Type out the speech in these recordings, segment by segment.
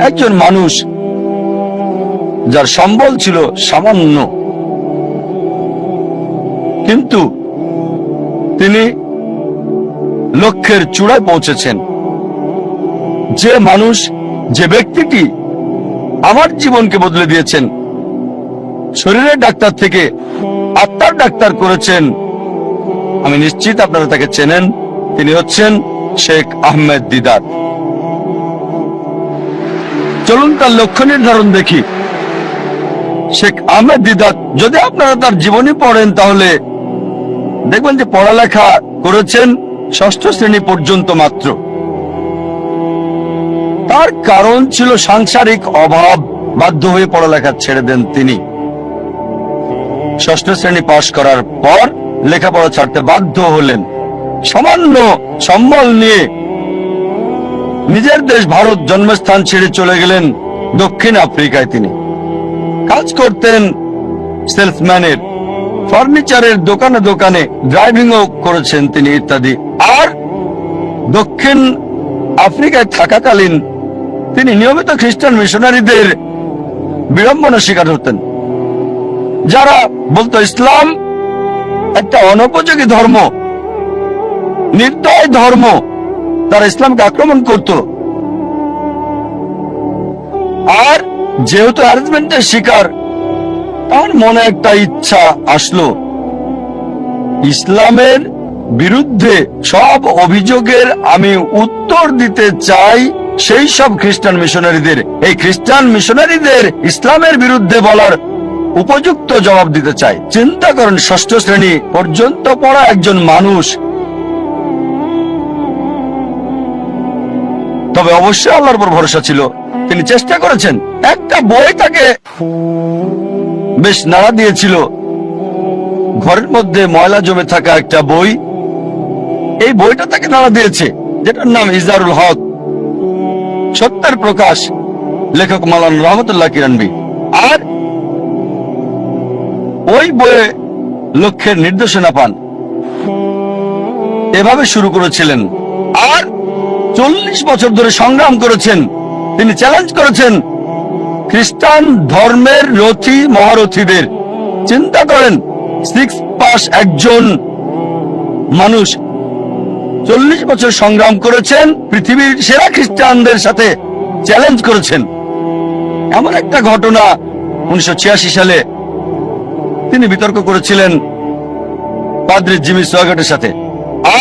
একজন মানুষ যার সম্বল ছিল সামান্য, কিন্তু তিনি লক্ষ্যের চূড়ায় পৌঁছেছেন। যে মানুষ, যে ব্যক্তিটি আমার জীবনকে বদলে দিয়েছেন, শরীরের ডাক্তার থেকে আত্মার ডাক্তার করেছেন, আমি নিশ্চিত আপনারা তাকে চেনেন। তিনি হচ্ছেন শেখ আহমেদ দিদাত। চলুন তার লক্ষ্য নির্ধারণ দেখি। শেখ আহমেদ দিদাত, যদি আপনারা তার জীবনী পড়েন তাহলে দেখবেন যে পড়ালেখা করেছেন 6ষ্ঠ শ্রেণী পর্যন্ত মাত্র। তার কারণ ছিল সাংসারিক অভাব, বাধ্য হয়ে পড়ালেখা ছেড়ে দেন তিনি। 6ষ্ঠ শ্রেণী পাশ করার পর লেখাপড়া ছাড়তে বাধ্য হলেন। সামান্য সম্বল নিয়ে নিজের দেশ ভারত জন্মস্থান ছেড়ে চলে গেলেন দক্ষিণ আফ্রিকায়। তিনি কাজ করতেন সেলসম্যানের, ফার্নিচারের দোকানে দোকানে ড্রাইভিংও করেছেন তিনি ইত্যাদি। আর দক্ষিণ আফ্রিকায় থাকাকালীন তিনি নিয়মিত খ্রিস্টান মিশনারিদের বিড়ম্বনা শিকার হতেন, যারা বলতো ইসলাম একটা অনুপযোগী ধর্ম, নির্দয় ধর্ম। তারা ইসলামকে আক্রমণ করত। আর যেহেতু হ্যারাসমেন্টের শিকার, তার মনে একটা ইচ্ছা আসলো, ইসলামের বিরুদ্ধে সব অভিযোগের আমি উত্তর দিতে চাই সেই সব খ্রিস্টান মিশনারিদের। এই খ্রিস্টান মিশনারিদের ইসলামের বিরুদ্ধে বলার উপযুক্ত জবাব দিতে চাই। চিন্তা করেন, 6ষ্ঠ শ্রেণী পর্যন্ত পড়া একজন মানুষ, তবে অবশ্যই আল্লাহর উপর ভরসা ছিল। তিনি চেষ্টা করেছেন। একটা বই তাকে বেশ নাড়া দিয়েছিল, ঘরের মধ্যে ময়লা জমে থাকা একটা বই। এই বইটা তাকে নাড়া দিয়েছে, যেটার নাম ইজারুল হক, সত্যের প্রকাশ, লেখক মাওলানা রহমতুল্লাহ কিরানবী। আর ওই বইয়ে লক্ষ্যের নির্দেশনা পান, এভাবে শুরু করেছিলেন। আর 40 বছর ধরে সংগ্রাম করেছেন। তিনি চ্যালেঞ্জ করেছেন খ্রিস্টান ধর্মের রথী মহারথীদের। চিন্তা করেন, 6 পাস একজন মানুষ 40 বছর সংগ্রাম করেছেন, পৃথিবীর সেরা খ্রিস্টানদের সাথে চ্যালেঞ্জ করেছেন। এমন একটা ঘটনা 1986 সালে তিনি বিতর্ক করেছিলেন পাদ্রী জিমি সোয়াগাটের সাথে।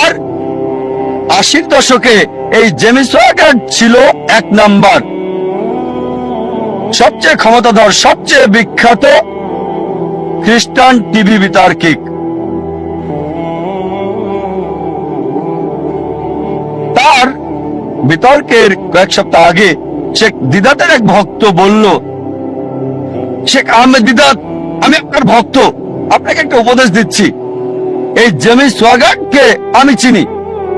আর 80-র দশকে এই জেমি সোয়াগাট ছিল 1 নাম্বার, সবচেয়ে ক্ষমতাধর, সবচেয়ে বিখ্যাত খ্রিস্টান টিভি বিতার্কিক। তার বিতর্কের কয়েক সপ্তাহ আগে শেখ দিদাতের এক ভক্ত বলল, শেখ আহমেদ দিদাত, আমি আপনার ভক্ত, আপনাকে একটা উপদেশ দিচ্ছি। এই জেমি সোয়াগাটকে আমি চিনি,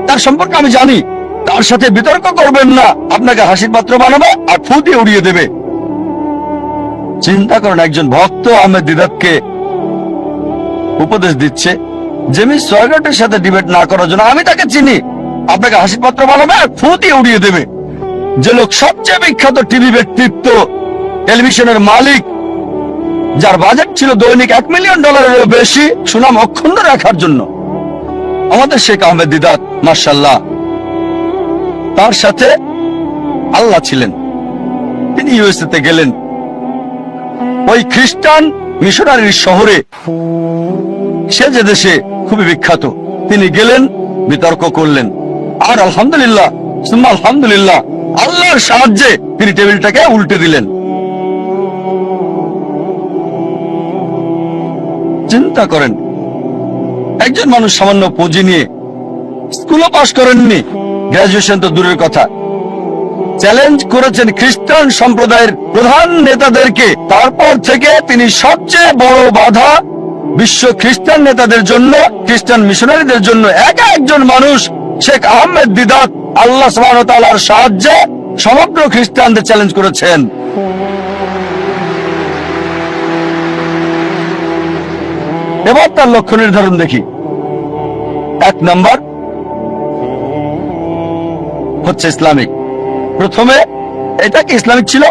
তার সম্পর্কে আমি জানি। তার সাথে বিতর্ক করবেন না, আপনাকে হাসির পাত্র বানাবে আর ফু দিয়ে উড়িয়ে দেবে। চিন্তা করেন, একজন ভক্ত আহমেদ দিদাতকে উপদেশ দিচ্ছে জেমি সোয়াগাটের সাথে ডিবেট না করার জন্য। আমি তাকে চিনি, আপনাকে হাসির পাত্র বানাবে আর ফু দিয়ে উড়িয়ে দেবে। যে লোক সবচেয়ে বিখ্যাত টিভি ব্যক্তিত্ব, টেলিভিশনের মালিক, যার বাজেট ছিল দৈনিক $1 মিলিয়ন বেশি সুনাম অক্ষুণ্ণ রাখার জন্য, আমাদের শেখ আহমেদ দিদাত, মাশাআল্লাহ, তার সাথে আল্লাহ ছিলেন। তিনি ইউএসএ তে গেলেন, ওই খ্রিস্টান মিশনারির শহরে, সে যে দেশে খুবই বিখ্যাত। তিনি গেলেন, বিতর্ক করলেন। আর আলহামদুলিল্লাহ, সুম্মা আলহামদুলিল্লাহ, আল্লাহর সাহায্যে তিনি টেবিলটাকে উল্টে দিলেন। চিন্তা করেন, একজন মানুষ সামান্য পুঁজি নিয়ে, স্কুলও পাশ করেননি, গ্রাজুয়েশন তো দূরের কথা, চ্যালেঞ্জ করেছেন খ্রিস্টান সম্প্রদায়ের প্রধান নেতাদেরকে। তারপর থেকে তিনি সবচেয়ে বড় বাধা বিশ্ব খ্রিস্টান নেতাদের জন্য, খ্রিস্টান মিশনারিদের জন্য। একা একজন মানুষ শেখ আহমেদ দিদাত আল্লাহ সুবহানাহু ওয়া তাআলার সাহায্যে সমগ্র খ্রিস্টানদের চ্যালেঞ্জ করেছেন। এবার তার লক্ষ্য নির্ধারণ দেখি। 1 নাম্বার হচ্ছে ইসলামিক। প্রথমে এটা কি ইসলামিক ছিল?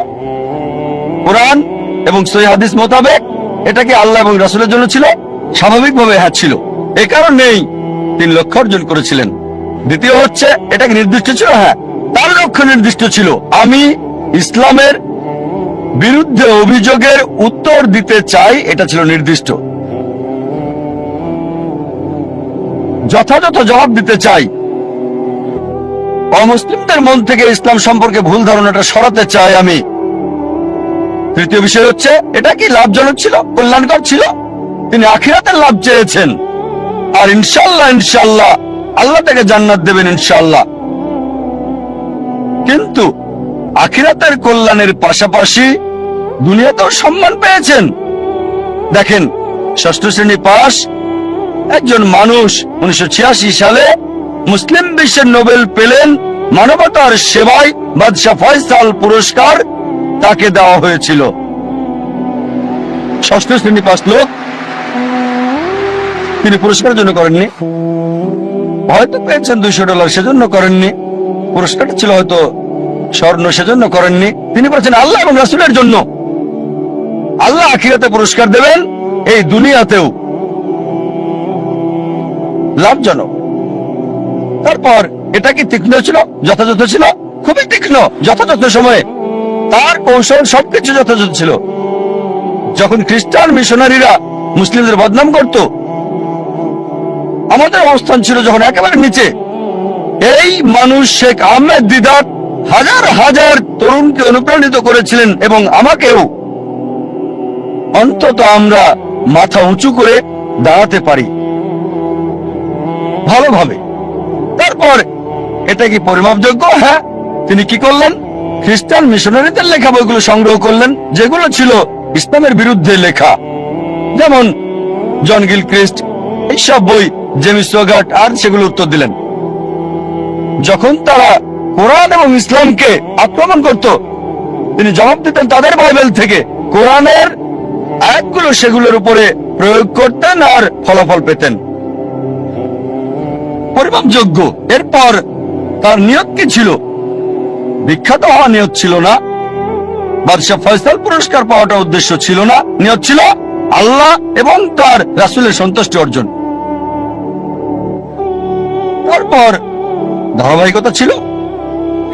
কোরআন এবং সহিহ হাদিস মোতাবেক এটা কি আল্লাহ এবং রাসূলের জন্য ছিল? স্বাভাবিকভাবে হ্যাঁ ছিল। এই কারণেই তিনি লক্ষ্য অর্জন করেছিলেন। দ্বিতীয় হচ্ছে, এটা কি নির্দিষ্ট ছিল? হ্যাঁ, তার লক্ষ্য নির্দিষ্ট ছিল। আমি ইসলামের বিরুদ্ধে অভিযোগের উত্তর দিতে চাই, এটা ছিল নির্দিষ্ট। যথাযথ জবাব দিতে চাই। অমুসলিমদের মন থেকে ইসলাম সম্পর্কে ভুল ধারণাটা সরাতে চাই আমি। তৃতীয় বিষয় হচ্ছে, এটা কি লাভজনক ছিল, কল্যাণকর ছিল? তিনি আখিরাতের লাভ চেয়েছেন, আর ইনশাআল্লাহ ইনশাআল্লাহ আল্লাহ তাকে জান্নাত দেবেন ইনশাআল্লাহ। কিন্তু আখিরাতের কল্যাণের পাশাপাশি দুনিয়াতেও সম্মান পেয়েছেন। দেখেন, ষষ্ঠ শ্রেণী পাস একজন মানুষ 1986 সালে মুসলিম বিশ্বের নোবেল পেলেন মানবতার সেবায়। বাদশাহ ফয়সাল পুরস্কার তাকে দেওয়া হয়েছিল। ষষ্ঠ শ্রেণী পাস লোক, তিনি পুরস্কারের জন্য করেননি, হয়তো পেয়েছেন $200 সেজন্য করেননি, পুরস্কারটা ছিল হয়তো স্বর্ণ সেজন্য করেননি। তিনি বলেছেন আল্লাহ এবং রাসূলের জন্য। আল্লাহ আখিরাতে পুরস্কার দেবেন, এই দুনিয়াতেও লাভজনক। তারপর এটা কি তীক্ষ্ণ ছিল, যথাযথ ছিল? খুবই তীক্ষ্ণ, যথাযথ সময়ে তার কৌশল সবকিছু যথাযথ ছিল। যখন খ্রিস্টান মিশনারিরা মুসলিমদের বদনাম করত, আমাদের অবস্থান ছিল যখন একেবারে নিচে। এই মানুষ শেখ আহমেদ দিদাত হাজার হাজার তরুণকে অনুপ্রাণিত করেছিলেন, এবং আমাকেও। অন্তত আমরা মাথা উঁচু করে দাঁড়াতে পারি ভালোভাবে। তারপর এটা কি পরিমাপযোগ্য? হ্যাঁ। তিনি কি করলেন? খ্রিস্টান মিশনারিদের লেখা বইগুলো সংগ্রহ করলেন, যেগুলো ছিল ইসলামের বিরুদ্ধে লেখা, যেমন জন গিলক্রিস্ট, এইসব বই, জেমস সোগাট, আর সেগুলো উত্তর দিলেন। যখন তারা কোরআন এবং ইসলামকে আক্রমণ করত, তিনি জবাব দিতেন তাদের বাইবেল থেকে। কোরআনের আয়াতগুলো সেগুলোর উপরে প্রয়োগ করতেন আর ফলাফল পেতেন পরিমাপযোগ্য। এরপর তার নিয়ত কি ছিল? বিখ্যাত হওয়া নিয়ত ছিল না, বাদশাহ ফয়সাল পুরস্কার পাওয়াটা উদ্দেশ্য ছিল না। নিয়ত ছিল আল্লাহ এবং তার রাসূলের সন্তুষ্টি অর্জন। তারপর ধারাবাহিকতা ছিল?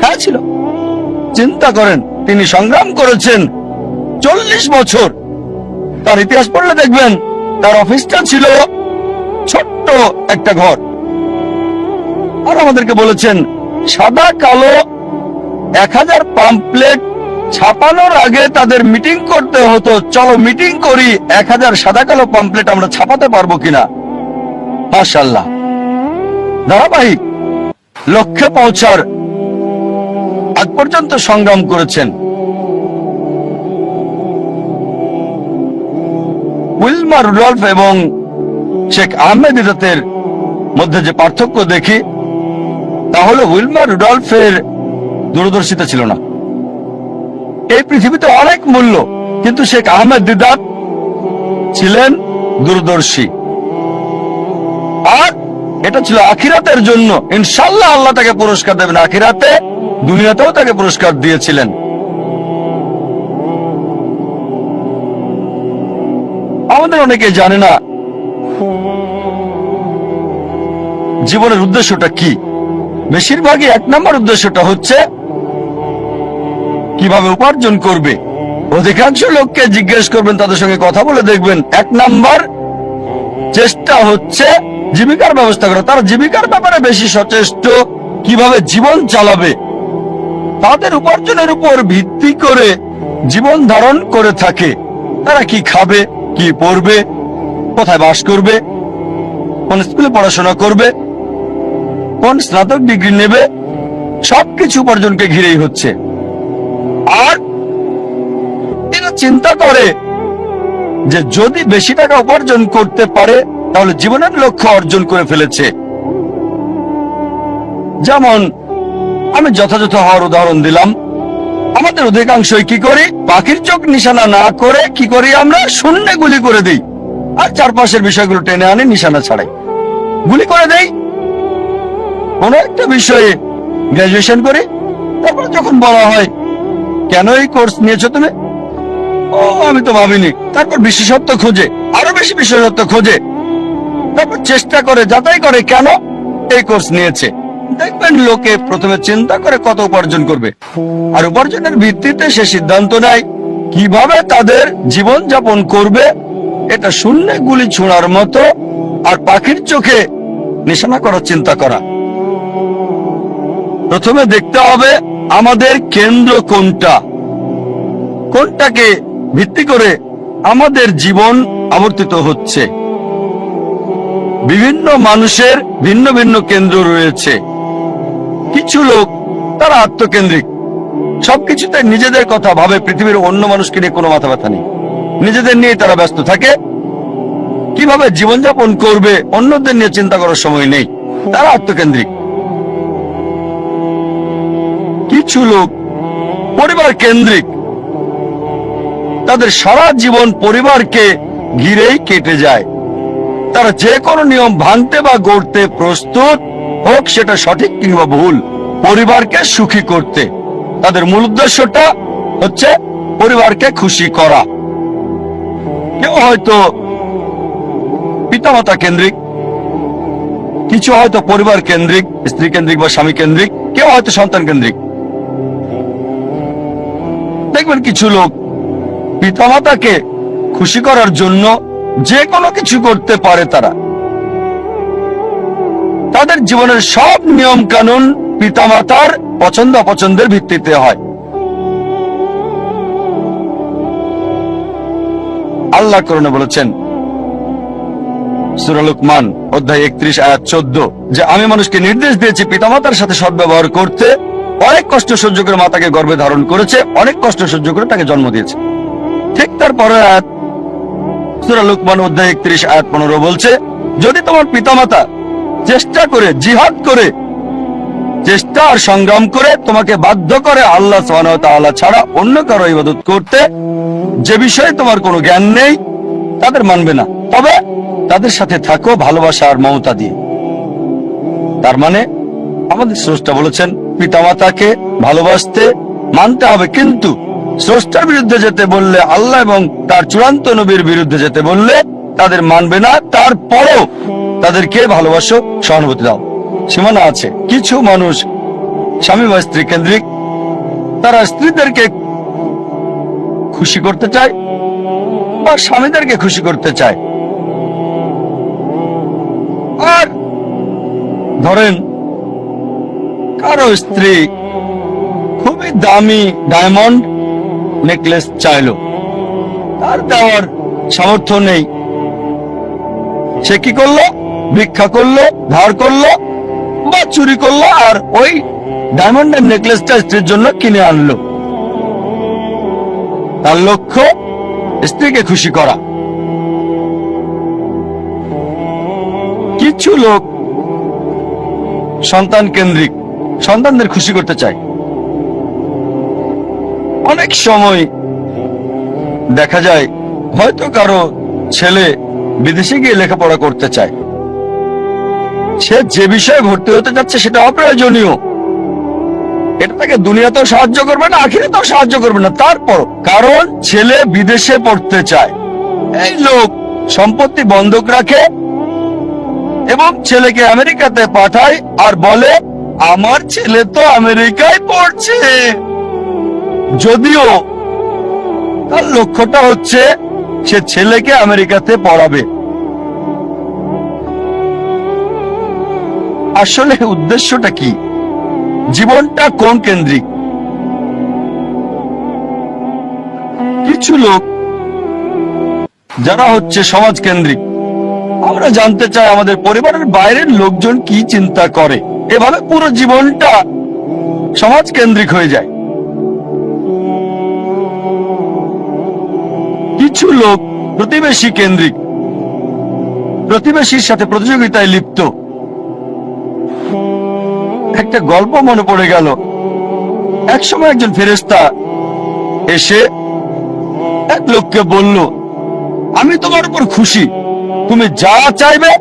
হ্যাঁ ছিল। চিন্তা করেন, তিনি সংগ্রাম করেছেন 40 বছর। তার ইতিহাস পড়লে দেখবেন তার অফিসটা ছিল ছোট্ট একটা ঘর, আর আমাদেরকে বলেছেন সাদা কালো 1000 পাম্পলেট ছাপানোর আগে তাদের মিটিং করতে হতো। চলো মিটিং করি, 1000 সাদা কালো পাম্পলেট আমরা ছাপাতে পারবো কিনা। মাশাআল্লাহ, ধারাবাহিক লক্ষ্যে পৌঁছার আগ পর্যন্ত সংগ্রাম করেছেন। উইলমা রুডলফ এবং শেখ আহমেদ দিদাতের মধ্যে যে পার্থক্য দেখি, তাহলে উইলমা রুডলফের দূরদর্শিতা ছিল না। এই পৃথিবীতে অনেক মূল্য, কিন্তু শেখ আহমেদ দিদাত ছিলেন দূরদর্শী, আর এটা ছিল আখিরাতের জন্য। ইনশাআল্লাহ আল্লাহ তাকে পুরস্কার দেবেন আখিরাতে, দুনিয়াতেও তাকে পুরস্কার দিয়েছিলেন। আমাদের অনেকে জানে না জীবনের উদ্দেশ্যটা কি। বেশিরভাগই 1 নম্বর উদ্দেশ্যটা হচ্ছে কিভাবে উপার্জন করবে। অধিকাংশ লোককে জিজ্ঞেস করবেন, তাদের সঙ্গে কথা বলে দেখবেন 1 নম্বর চেষ্টা হচ্ছে জীবিকার ব্যবস্থা করা। তারা জীবিকার ব্যাপারে বেশি সচেষ্ট, কিভাবে জীবন চালাবে। তাদের উপার্জনের উপর ভিত্তি করে জীবন ধারণ করে থাকে। তারা কি খাবে, কি পড়বে, কোথায় বাস করবে, কোন স্কুলে পড়াশোনা করবে, কোন স্নাতক ডিগ্রি নেবে, সবকিছু উপার্জনকে ঘিরেই হচ্ছে। আর এরা চিন্তা করে যে যদি বেশি টাকা উপার্জন করতে পারে তাহলে জীবনের লক্ষ্য অর্জন করে ফেলেছে। যেমন আমি যথাযথ হওয়ার উদাহরণ দিলাম। আমাদের অধিকাংশই কি করি? পাখির চোখ নিশানা না করে কি করি? আমরা শূন্যে গুলি করে দিই, আর চারপাশের বিষয়গুলো টেনে আনি নিশানা ছাড়াই গুলি করে দেই। কোন একটা বিষয়ে গ্রাজুয়েশন করি, তারপর যখন বলা হয় কেন এই কোর্স নিয়েছো তুমি? ও, আমি তো ভাবিনি। তারপর বিশেষত্ব খোঁজে, আরো বেশি বিশেষত্ব খোঁজে, তারপর চেষ্টা করে, যাচাই করে কেন এই কোর্স নিয়েছে। দেখবেন লোকে প্রথমে চিন্তা করে কত উপার্জন করবে, আর উপার্জনের ভিত্তিতে সে সিদ্ধান্ত নেয় কিভাবে তাদের জীবন যাপন করবে। এটা শূন্যে গুলি ছোঁড়ার মতো, আর পাখির চোখে নিশানা করার চিন্তা করা। প্রথমে দেখতে হবে আমাদের কেন্দ্র কোনটা, কোনটাকে ভিত্তি করে আমাদের জীবন আবর্তিত হচ্ছে। বিভিন্ন মানুষের ভিন্ন ভিন্ন কেন্দ্র রয়েছে। কিছু লোক তারা আত্মকেন্দ্রিক, সবকিছুতে নিজেদের কথা ভাবে, পৃথিবীর অন্য মানুষকে নিয়ে কোনো মাথা ব্যথা নেই, নিজেদের নিয়ে তারা ব্যস্ত থাকে। কিভাবে জীবনযাপন করবে অন্যদের নিয়ে চিন্তা করার সময় নেই, তারা আত্মকেন্দ্রিক। কিছু লোক পরিবার কেন্দ্রিক, তাদের সারা জীবন পরিবারকে ঘিরেই কেটে যায়। তারা যে কোনো নিয়ম ভাঙতে বা গড়তে প্রস্তুত, হোক সেটা সঠিক কিংবা ভুল, পরিবারকে সুখী করতে। তাদের মূল উদ্দেশ্যটা হচ্ছে পরিবারকে খুশি করা। কেউ হয়তো পিতামাতা কেন্দ্রিক, কিছু হয়তো পরিবার কেন্দ্রিক, স্ত্রী কেন্দ্রিক বা স্বামী কেন্দ্রিক, কেউ হয়তো সন্তান কেন্দ্রিক। দেখবেন কিছু লোক পিতামাতাকে খুশি করার জন্য যে কোনো কিছু করতে পারে। তাদের জীবনের সব নিয়ম কানুন পিতামাতার পছন্দ অপছন্দের ভিত্তিতে হয়। আল্লাহ কোরআনে বলেছেন, সূরা লুকমান অধ্যায় 31 আয়াত 14, যে আমি মানুষকে নির্দেশ দিয়েছি পিতামাতার সাথে সদ্ব্যবহার করতে। অনেক কষ্ট সহ্য করে মাতাকে গর্ভে ধারণ করেছে, অনেক কষ্ট সহ্য করে তাকে জন্ম দিয়েছে। ঠিক তারপরে আয়াত সূরা লুকমান অধ্যায় 31 আয়াত 15 বলছে, যদি তোমার পিতামাতা চেষ্টা করে, জিহাদ করে, চেষ্টা আর সংগ্রাম করে তোমাকে বাধ্য করে আল্লাহ সুবহানাহু ওয়া তাআলা ছাড়া অন্য কারো ইবাদত করতে, যে বিষয়ে তোমার কোনো জ্ঞান নেই, তাদের মানবে না, তবে তাদের সাথে থাকো ভালোবাসা আর মমতা দিয়ে। তার মানে আমাদের স্রষ্টা বলেছেন পিতামাতাকে ভালোবাসতে, মানতে হবে, কিন্তু স্রষ্টার বিরুদ্ধে যেতে বললে, আল্লাহ এবং তার চূড়ান্ত নবীর বিরুদ্ধে যেতে বললে তাদের মানবে না। তারপরও তাদেরকে ভালোবাসো, সহানুভূতি দাও। সীমানা আছে। কিছু মানুষ স্বামী বা স্ত্রী কেন্দ্রিক, তারা স্ত্রীদেরকে খুশি করতে চায় বা স্বামীদেরকে খুশি করতে চায়। আর ধরেন কারো স্ত্রী খুবই দামি ডায়মন্ড নেকলেস চাইলো, তার দেওয়ার সামর্থ্য নেই, সে কি করলো? ভিক্ষা করলো, ধার করলো বা চুরি করলো, আর ওই ডায়মন্ডের নেকলেসটা স্ত্রীর জন্য কিনে আনলো। তার লক্ষ্য স্ত্রীকে খুশি করা। কিছু লোক সন্তান কেন্দ্রিক, সন্তানদের খুশি করতে চায়। অনেক সময় দেখা যায় হয়তো কারো ছেলে বিদেশে গিয়ে লেখাপড়া করতে চায়, সে যে বিষয়ে ভর্তি হতে যাচ্ছে সেটা অপ্রয়োজনীয়, এটা তাকে দুনিয়াতেও সাহায্য করবে না, আখিরাতেও সাহায্য করবে না। তারপর কারণ ছেলে বিদেশে পড়তে চায়, এই লোক সম্পত্তি বন্ধক রাখে এবং ছেলেকে আমেরিকাতে পাঠায় আর বলে আমার ছেলে তো আমেরিকায় পড়ছে, যদিও তার লক্ষ্যটা হচ্ছে সে ছেলেকে আমেরিকাতে পড়াবে। আসলে উদ্দেশ্যটা কি? জীবনটা কোন কেন্দ্রিক? কিছু লোক যারা হচ্ছে সমাজ কেন্দ্রিক, আমরা জানতে চাই আমাদের পরিবারের বাইরের লোকজন কি চিন্তা করে, এভাবে পুরো জীবনটা সমাজ কেন্দ্রিক হয়ে যায়। কিছু লোক প্রতিবেশী কেন্দ্রিক, প্রতিবেশীর সাথে প্রতিযোগিতায় লিপ্ত। একটা গল্প মনে পড়ে গেল, একসময় একজন ফেরেশতা এসে এক লোককে বলল, আমি তোমার উপর খুশি, তুমি যা চাইবে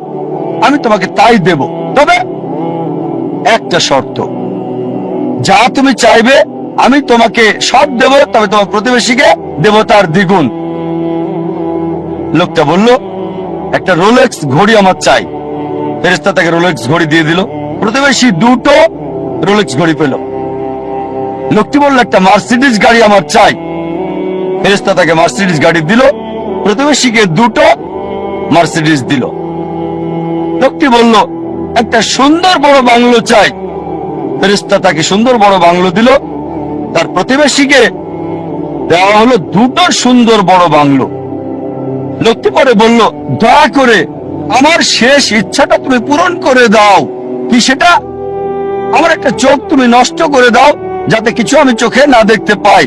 আমি তোমাকে তাই দেব, তবে একটা শর্ত, যা তুমি চাইবে আমি তোমাকে সব দেব, তবে তোমার প্রতিবেশীকে দেব তার দ্বিগুণ। লোকটা বলল, একটা রোলেক্স ঘড়ি আমার চাই। ফেরেশতা তাকে রোলেক্স ঘড়ি দিয়ে দিল। প্রতিবেশী দুটো রোলেক্স ঘড়ি পেল। লোকটি বলল, একটা মার্সিডিজ গাড়ি আমার চাই। ফেরেশতা তাকে মার্সিডিজ গাড়ি দিল। প্রতিবেশীকে দুটো মার্সিডিজ দিল। লোকটি বলল, একটা সুন্দর বড় বাংলো চাই। ফেরেশতা তাকে সুন্দর বড় বাংলো দিল। তার প্রতিবেশীকে দেওয়া হলো দুটো সুন্দর বড় বাংলো। লোকটি পরে বলল, দয়া করে আমার শেষ ইচ্ছাটা তুমি পূরণ করে দাও। কি সেটা? আমার একটা চোখ তুমি নষ্ট করে দাও, যাতে কিছু আমি চোখে না দেখতে পাই।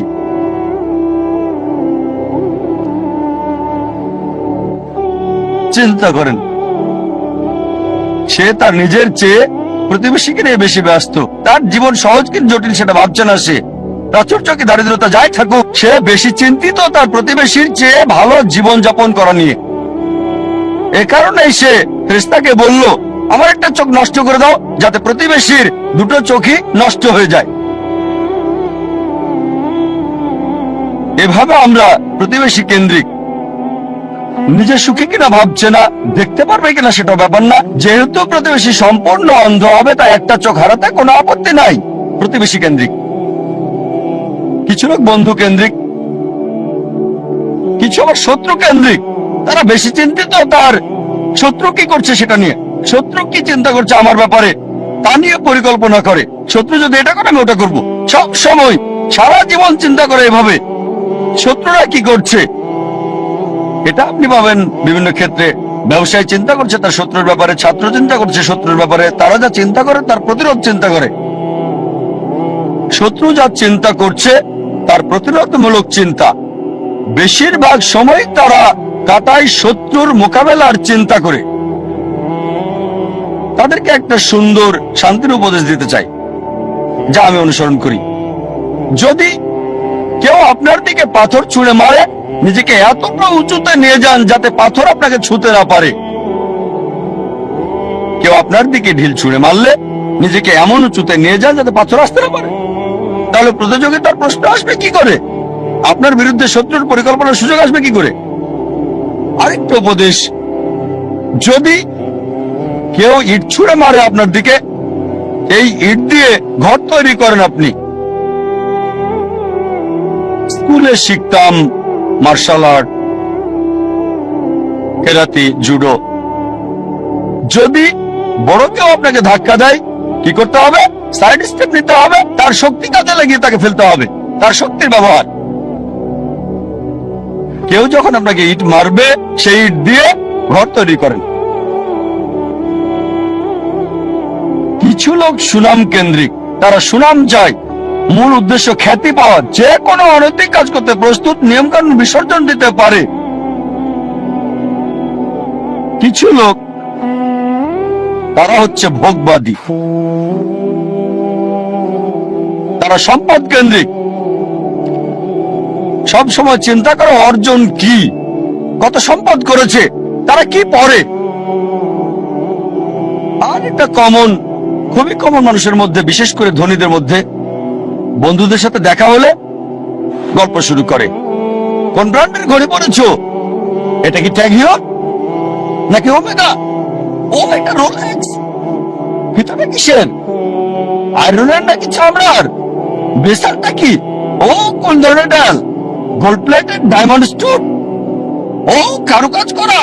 চিন্তা করেন, সে তার নিজের চেয়ে প্রতিবেশীকে নিয়ে বেশি ব্যস্ত। তার জীবন সহজ কিন্তু জটিল সেটা ভাবছে না সে। প্রাচুর্য কি দারিদ্রতা যাই থাকুক, সে বেশি চিন্তিত তার প্রতিবেশীর চেয়ে ভালো জীবন যাপন করা নিয়ে। এ কারণেই সে ফেরেশতাকে বলল, আমার একটা চোখ নষ্ট করে দাও, যাতে প্রতিবেশীর দুটো চোখই নষ্ট হয়ে যায়। এভাবে আমরা প্রতিবেশী কেন্দ্রিক। নিজে সুখী কিনা ভাবছে না, দেখতে পারবে কিনা সেটা ব্যাপার না। যেহেতু প্রতিবেশী সম্পূর্ণ অন্ধ হবে, তাই একটা চোখ হারাতে কোনো আপত্তি নাই। প্রতিবেশী কেন্দ্রিক। কিছু লোক বন্ধু কেন্দ্রিক, কিছু আবার শত্রু কেন্দ্রিক। তারা বেশি চিন্তিত তার শত্রু কি করছে সেটা নিয়ে। শত্রু কি চিন্তা করছে আমার ব্যাপারে তা নিয়ে পরিকল্পনা করে। শত্রু যদি এটা করে আমি ওটা করবো। সব সময় সারা জীবন চিন্তা করে এভাবে শত্রুরা কি করছে। এটা আপনি পাবেন বিভিন্ন ক্ষেত্রে। ব্যবসায় চিন্তা করছে তার শত্রুর ব্যাপারে, ছাত্র চিন্তা করছে শত্রুর ব্যাপারে। তারা যা চিন্তা করে তার প্রতিরোধ চিন্তা করে। শত্রু যা চিন্তা করছে তার প্রতিরোধমূলক চিন্তা। বেশিরভাগ সময় তারা কাটায় শত্রুর মোকাবেলার চিন্তা করে। তাদেরকে একটা সুন্দর শান্তির উপদেশ দিতে চাই, যা আমি অনুসরণ করি। যদি কেউ আপনার দিকে পাথর ছুঁড়ে মারে, নিজেকে এতটা উঁচুতে নিয়ে যান যাতে পাথর আপনাকে ছুঁতে না পারে। কেউ আপনার দিকে ঢিল ছুঁড়ে মারলে নিজেকে এমন উঁচুতে নিয়ে যান যাতে পাথর আসতে না পারে। তাহলে প্রতিযোগিতার প্রশ্ন আসবে কি করে? আপনার বিরুদ্ধে শত্রুর পরিকল্পনার সুযোগ আসবে কি করে? আরেকটা উপদেশ, যদি কেউ ইট ছুঁড়ে মারে আপনার দিকে, এই ইট দিয়ে ঘর তৈরি করেন আপনি। স্কুলে শিখতাম মার্শাল আর্ট, কেরাতি, জুডো। যদি বড় কেউ আপনাকে ধাক্কা দেয়, কি করতে হবে? সাইড স্টেপ নিতে হবে। তার শক্তি কাজে লাগিয়ে তাকে ফেলতে হবে, তার শক্তির ব্যবহার। কেউ যখন আপনাকে ইট মারবে, সেই ইট দিয়ে ঘর তৈরি করেন। কিছু লোক সুনাম কেন্দ্রিক, তারা সুনাম চায়। মূল উদ্দেশ্য খ্যাতি পাওয়া। যে কোনো অনৈতিক কাজ করতে প্রস্তুত, নিয়ম কানুন বিসর্জন দিতে পারে। কিছু লোক তারা হচ্ছে ভোগবাদী, তারা সম্পদ কেন্দ্রিক। সব সময় চিন্তা করে অর্জন কি, কত সম্পদ করেছে, তারা কি পড়ে। আর এটা কমন, খুবই কমন মানুষের মধ্যে, বিশেষ করে ধনীদের মধ্যে। বন্ধুদের সাথে দেখা হলে গল্প শুরু করে। কোন ব্র্যান্ডের ঘড়ি পড়েছো? এটা কি ট্যাগ হিয়র নাকি ওমেগা? ও, এটা রোলেক্স। ভিতরে কিসের? আয়রনের নাকি চামড়ার? বেসারটা কি? ও, কোন ধরনের ডাল? Gold plated, diamond stone? ও, কারুকাজ করা,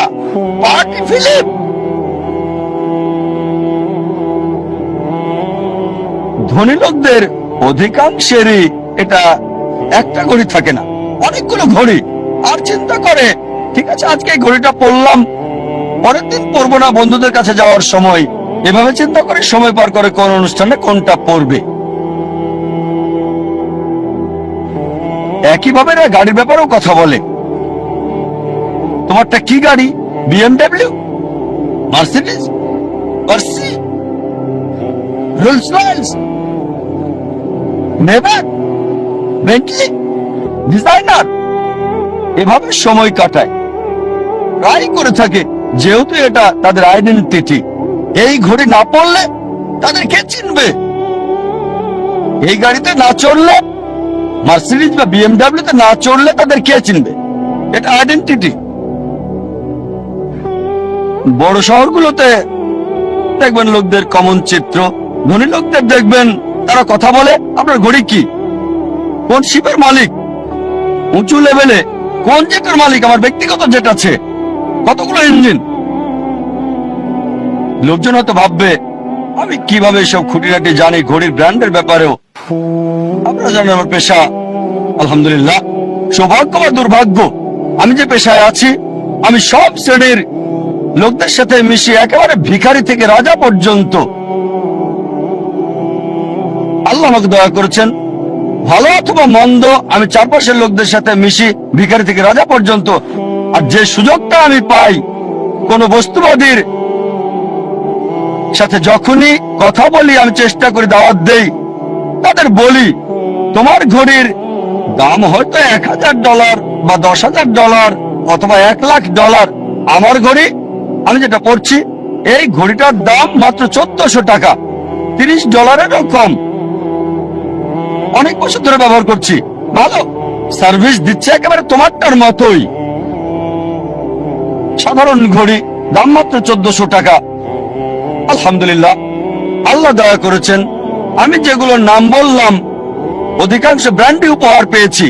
পার্টি ফিলিপ। ধনী লোকদের অধিকাংশেরই এটা একটা ঘড়ি থাকে না, অনেকগুলো ঘড়ি। আর চিন্তা করে, ঠিক আছে আজকে এই ঘড়িটা পরলাম, পরের দিন পরবো না বন্ধুদের কাছে যাওয়ার সময়। এভাবে চিন্তা করে সময় পার করে কোন অনুষ্ঠানে কোনটা পরবে। একইভাবে এরা গাড়ির ব্যাপারেও কথা বলে। তোমারটা কি গাড়ি? BMW, মার্সিডিজ, মার্সি, Rolls Royce, never, Bentley, designer. এভাবে সময় কাটায়, ট্রাই করে থাকে, যেহেতু এটা তাদের আইডেন্টিটি। এই ঘড়ি না পড়লে তাদের কে চিনবে? এই গাড়িতে না চড়লে মার্সিডিজ বা বিএমডাব্লিউ তে না চড়লে তাদের কে চিনবে? এটা আইডেন্টিটি। বড় শহরগুলোতে দেখবেন লোকদের কমন চিত্র, ধনী লোকদের দেখবেন তারা কথা বলে আপনার ঘড়ি কি, কোন শিপের মালিক, উঁচু লেভেলে কোন জেটের মালিক, আমার ব্যক্তিগত জেট আছে, কতগুলো ইঞ্জিন। লোকজন হয়তো ভাববে আমি কিভাবে সব খুঁটিনাটি জানি ঘড়ির ব্র্যান্ডের ব্যাপারেও। আপনারা জানেন আমার পেশা, আলহামদুলিল্লাহ, সৌভাগ্য বা দুর্ভাগ্য, আমি যে পেশায় আছি আমি সব শ্রেণীর লোকদের সাথে মিশি, একেবারে ভিখারি থেকে রাজা পর্যন্ত। আল্লাহ আমাকে দয়া করেছেন, ভালো অথবা মন্দ আমি চারপাশের লোকদের সাথে মিশি, ভিখারি থেকে রাজা পর্যন্ত। আর যে সুযোগটা আমি পাই কোন বস্তুবাদীর সাথে যখনই কথা বলি, আমি চেষ্টা করি দাওয়াত দেই, তাদের বলি তোমার ঘড়ির দাম হয়তো $1000 বা $10,000 অথবা $1,00,000, আমার ঘড়ি আমি যেটা পড়ছি এই ঘড়িটার দাম মাত্র $1400, $30 কম। অনেক বছর ধরে ব্যবহার করছি, ভালো সার্ভিস দিচ্ছে, একেবারে তোমারটার মতোই। সাধারণ ঘড়ি দাম মাত্র $1400। আলহামদুলিল্লাহ, আল্লাহ দয়া করেছেন, আমি যেগুলোর নাম বললাম অধিকাংশ ব্র্যান্ডে উপহার পেয়েছি,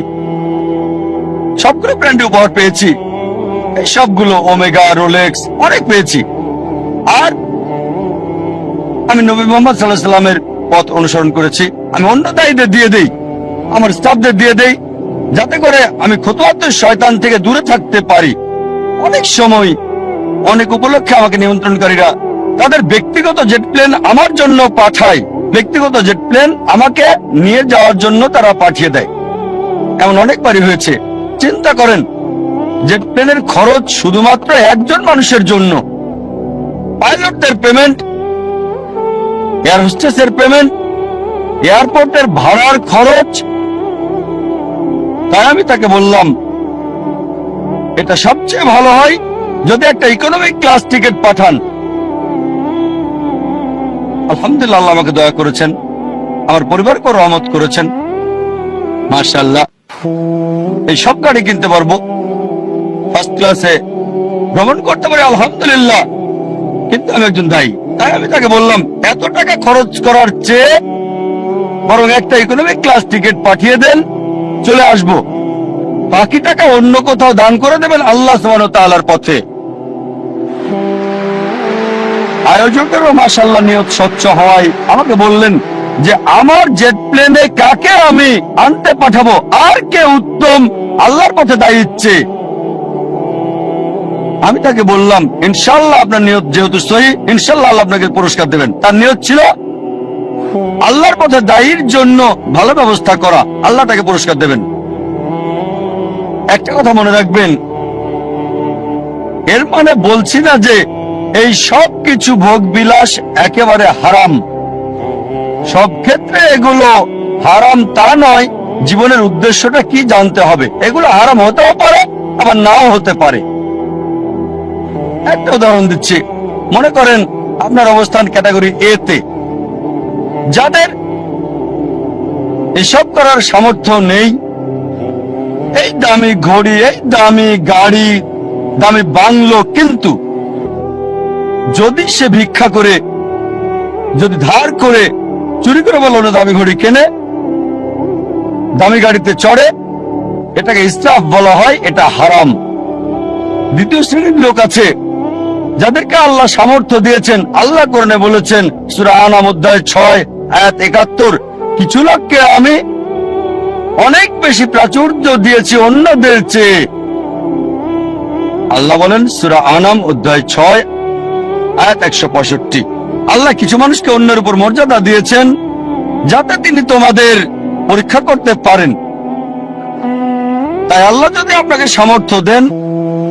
সবগুলো ব্র্যান্ডে উপহার পেয়েছি। এই সবগুলো ওমেগা, রোলেক্স অনেক পেয়েছি। আর আমি নবী মুহাম্মদ সাল্লাল্লাহু আলাইহি সাল্লামের পথ অনুসরণ করেছি। আমি অন্য দায়ীদের দিয়ে দেই, আমার স্টাফদের দিয়ে দেই, যাতে করে আমি খুতুওয়াত শয়তান থেকে দূরে থাকতে পারি। অনেক সময় অনেক উপলক্ষে আমাকে নিয়ন্ত্রণকারীরা তাদের ব্যক্তিগত জেট প্লেন আমার জন্য পাঠায়, ব্যক্তিগত জেট প্লেন আমাকে নিয়ে যাওয়ার জন্য তারা পাঠিয়ে দেয়। এমন অনেকবারই হয়েছে। চিন্তা করেন, জেট প্লেনের খরচ শুধুমাত্র একজন মানুষের জন্য, পাইলটদের পেমেন্ট, এয়ার হোস্টেসের পেমেন্ট, এয়ারপোর্টের ভাড়ার খরচ। তাই আমি তাকে বললাম এটা সবচেয়ে ভালো হয় যদি একটা ইকোনমিক ক্লাস টিকিট পাঠান। আলহামদুলিল্লাহ, আল্লাহ আমাকে দয়া করেছেন, আমার পরিবারকে রহমত করেছেন, মাশাআল্লাহ। এই সব গাড়ি কিনতে পারবো, ফার্স্ট ক্লাসে ভ্রমণ করতে পারি, আলহামদুলিল্লাহ। কিন্তু আমি একজন দায়ী, তাই আমি তাকে বললাম এত টাকা খরচ করার চেয়ে বরং একটা ইকোনমিক ক্লাস টিকিট পাঠিয়ে দেন, চলে আসবো, বাকি টাকা অন্য কোথাও দান করে দেবেন আল্লাহ সুবহানাহু ওয়া তাআলার পথে। আয়োজকেরও মাশাআল্লাহ নিয়ত স্বচ্ছ হওয়ায় আমাকে বললেন যে আমার জেট প্লেনে কাকে আমি আনতে পাঠাবো, আর কে উত্তম আল্লাহর পথে দায়িত্বে। আমি তাকে বললাম ইনশাআল্লাহ আপনার নিয়ত যেহেতু সহি, ইনশাআল্লাহ আল্লাহ আপনাকে পুরস্কার দেবেন। তার নিয়ত ছিল আল্লাহর পথে দায়ীর জন্য ভালো ব্যবস্থা করা, আল্লাহ তাকে পুরস্কার দেবেন। একটা কথা মনে রাখবেন, এর মানে বলছি না যে এই সব কিছু ভোগ বিলাস একেবারে হারাম, সব ক্ষেত্রে এগুলো হারাম তা নয়। জীবনের উদ্দেশ্যটা কি জানতে হবে। এগুলো হারাম হতেও পারে আবার নাও হতে পারে। একটা উদাহরণ দিচ্ছি, মনে করেন আপনার অবস্থান ক্যাটাগরি এ তে, যাদের এসব করার সামর্থ্য নেই, এই দামি ঘড়ি, এই দামি গাড়ি, দামি বাংলো, কিন্তু যদি সে ভিক্ষা করে, যদি ধার করে, চুরি করে বলো দামি ঘড়ি কেনে, দামি গাড়িতে চড়ে, এটাকে ইসরাফ বলা হয়, এটা হারাম। দ্বিতীয় শ্রেণীর লোক আছে যাদেরকে আল্লাহ সামর্থ্য দিয়েছেন। আল্লাহ কোরআনে বলেছেন সূরা আনাম অধ্যায় 6 আয়াত 71, কিছু লোককে আমি অনেক বেশি প্রাচুর্য দিয়েছি অন্যদের চেয়ে। আল্লাহ বলেন সূরা আনাম অধ্যায় 6 আয়াত 165, আল্লাহ কিছু মানুষকে অন্যের উপর মর্যাদা দিয়েছেন যাতে তিনি তোমাদের পরীক্ষা করতে পারেন। তাই আল্লাহ যদি আপনাকে সামর্থ্য দেন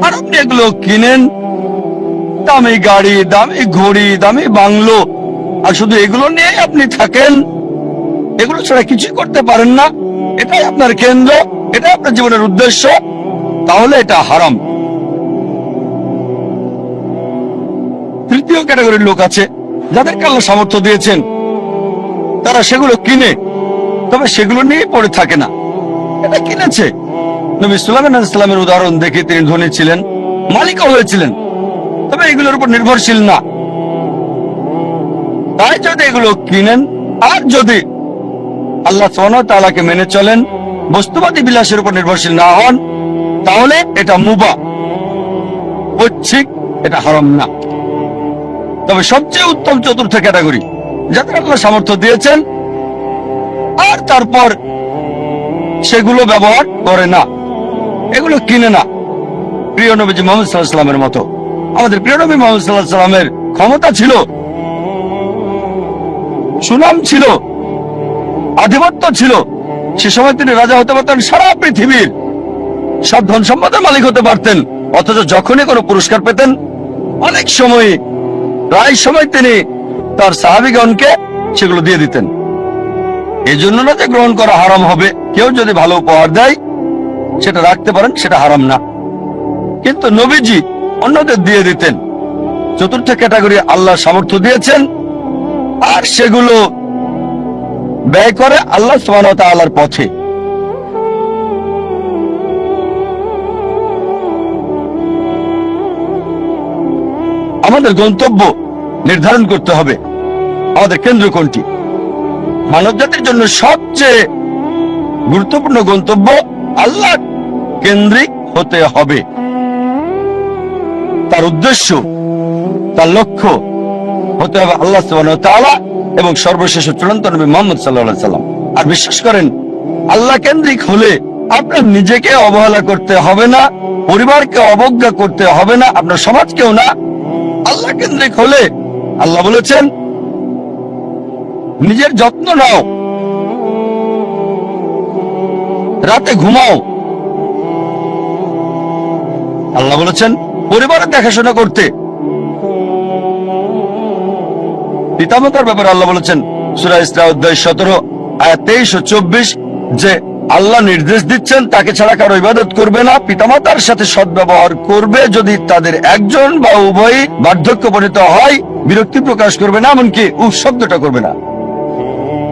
আর আপনি এগুলো কিনেন, দামি গাড়ি, দামি ঘড়ি, দামি বাংলো, আর শুধু এগুলো নিয়ে আপনি থাকেন, এগুলো ছাড়া কিছুই করতে পারেন না, এটাই আপনার কেন্দ্র, এটাই আপনার জীবনের উদ্দেশ্য, তাহলে এটা হারাম। তৃতীয় ক্যাটাগরির লোক আছে যাদেরকে আল্লাহ সামর্থ্য দিয়েছেন, তারা সেগুলো কিনে, তবে সেগুলো নিয়ে পড়ে থাকে না, এটা কিনেছে। নবী সুলাইমান আলাইহিস সালামের উদাহরণ দেখে তিনি ধনী ছিলেন, মালিকও হয়েছিলেন, তবে এগুলোর উপর নির্ভরশীল না। তাই যদি এগুলো কিনেন আর যদি আল্লাহ সুবহানাহু ওয়া তাআলাকে মেনে চলেন, বস্তুবাদী বিলাসের উপর নির্ভরশীল না হন, তাহলে এটা মুবাহ, ঐচ্ছিক, এটা হারাম না। তবে সবচেয়ে উত্তম চতুর্থ ক্যাটাগরি, যাদের আল্লাহ সামর্থ্য দিয়েছেন আর তারপর সেগুলো ব্যবহার করে না, এগুলো কিনে না। প্রিয় নবীজি মুহাম্মদ সাল্লাল্লাহু আলাইহি ওয়াসাল্লামের মতো আমাদের প্রিয় নবী মুহাম্মদ সাল্লাল্লাহু আলাইহি ওয়াসাল্লামের ক্ষমতা ছিল, সুনাম ছিল, আধিপত্য ছিল। সে সময় তিনি রাজা হতে পারতেন, সারা পৃথিবীর সব ধন সম্পদের মালিক হতে পারতেন, অথচ যখনই কোনো পুরস্কার পেতেন অনেক সময়, প্রায় সময় তিনি তার সাহাবীগণকে সেগুলো দিয়ে দিতেন। এই জন্য না যে গ্রহণ করা হারাম হবে, কেউ যদি ভালো উপহার দেয় সেটা রাখতে পারেন, সেটা হারাম না, কিন্তু নবীজি অন্যদের দিয়ে দিতেন। চতুর্থ ক্যাটাগরি, আল্লাহ সামর্থ্য দিয়েছেন আর সেগুলো ব্যয় করে আল্লাহ সুবহানাহু ওয়া তাআলার পথে। আমাদের গন্তব্য নির্ধারণ করতে হবে, আমাদের কেন্দ্র কোনটি। মানব জাতির জন্য সবচেয়ে গুরুত্বপূর্ণ গন্তব্য আল্লাহ কেন্দ্রিক হতে হবে। তার উদ্দেশ্য, তার লক্ষ্য হতে হবে আল্লাহ সুবহানাহু ওয়া তাআলা এবং সর্বশেষ চূড়ান্ত নবী মুহাম্মদ সাল্লাল্লাহু আলাইহি ওয়াসাল্লাম। আর বিশ্বাস করেন, আল্লাহ কেন্দ্রিক হলে আপনার নিজেকে অবহেলা করতে হবে না, পরিবারকে অবজ্ঞা করতে হবে না, আপনার সমাজকেও না। আল্লাহ কেন্দ্রিক হলে আল্লাহ বলেছেন, নিজের যত্ন নাও, রাতে ঘুমাও। আল্লাহ বলেছেন পরিবারের দেখাশোনা করতে। পিতামাতার ব্যাপারে আল্লাহ বলেছেন সূরা ইসরা অধ্যায় 17 আয়াত 23 ও 24 যে আল্লাহ নির্দেশ দিচ্ছেন তাকে ছাড়া কারো ইবাদত করবে না, পিতামাতার সাথে সদ্ব্যবহার করবে, যদি তাদের একজন বা উভয়ই বার্ধক্যপরিণত হয় বিরক্তি প্রকাশ করবে না, এমনকি উফ শব্দটা করবে না।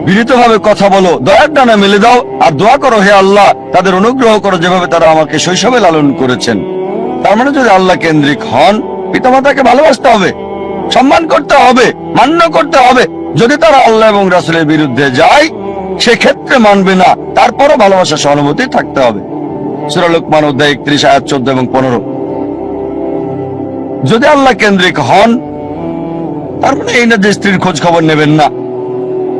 বিনীতভাবে কথা বলো, দয়ার ডানা মেলে দাও আর দোয়া করো, হে আল্লাহ তাদের অনুগ্রহ করো যেভাবে তারা আমাকে শৈশবে লালন করেছেন। তার মানে যদি আল্লাহ কেন্দ্রিক হন, পিতামাতাকে ভালোবাসতে হবে, সম্মান করতে হবে, মান্য করতে হবে। যদি তারা আল্লাহ এবং রাসূলের বিরুদ্ধে যায় সেক্ষেত্রে মানবে না, তারপরও ভালোবাসা সহানুভূতি থাকতে হবে। সূরা লোকমান অধ্যায় 31 আয়াত 14 এবং 15। যদি আল্লাহ কেন্দ্রিক হন তার মানে এই না যে স্ত্রীর খোঁজ খবর নেবেন না।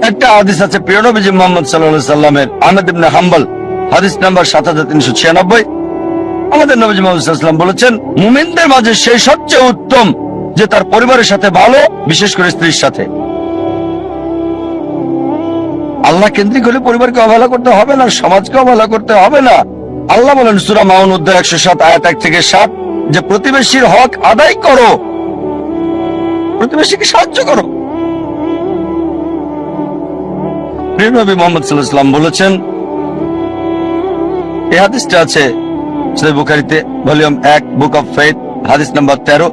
একটা হাদিস আছে প্রিয় নবীজি মুহাম্মদ সাল্লাল্লাহু আলাইহি ওয়াসাল্লামের, আহমদ ইবনে হাম্বল, হাদিস নাম্বার 7396। আমাদের নবীজি মুহাম্মদ সাল্লাল্লাহু আলাইহি ওয়াসাল্লাম বলেছেন, মুমিনদের মাঝে সেই সবচেয়ে উত্তম যে তার পরিবারের সাথে ভালো, বিশেষ করে স্ত্রীর সাথে। আল্লাহ কেন্দ্রিক হলে পরিবারকে অবহেলা করতে হবে না, সমাজকে অবহেলা করতে হবে না। আল্লাহ বলেন সূরা মাউন অধ্যায় 107 আয়াত 1 থেকে 7 যে প্রতিবেশীর হক আদায় করো, প্রতিবেশীকে সাহায্য করো। প্রিয় নবী মুহাম্মদ সাল্লাল্লাহু আলাইহি ওয়াসাল্লাম বলেছেন, এই হাদিসটা আছে সহিহ বুখারীতে ভলিউম 1 বুক অফ ফেথ হাদিস নাম্বার 13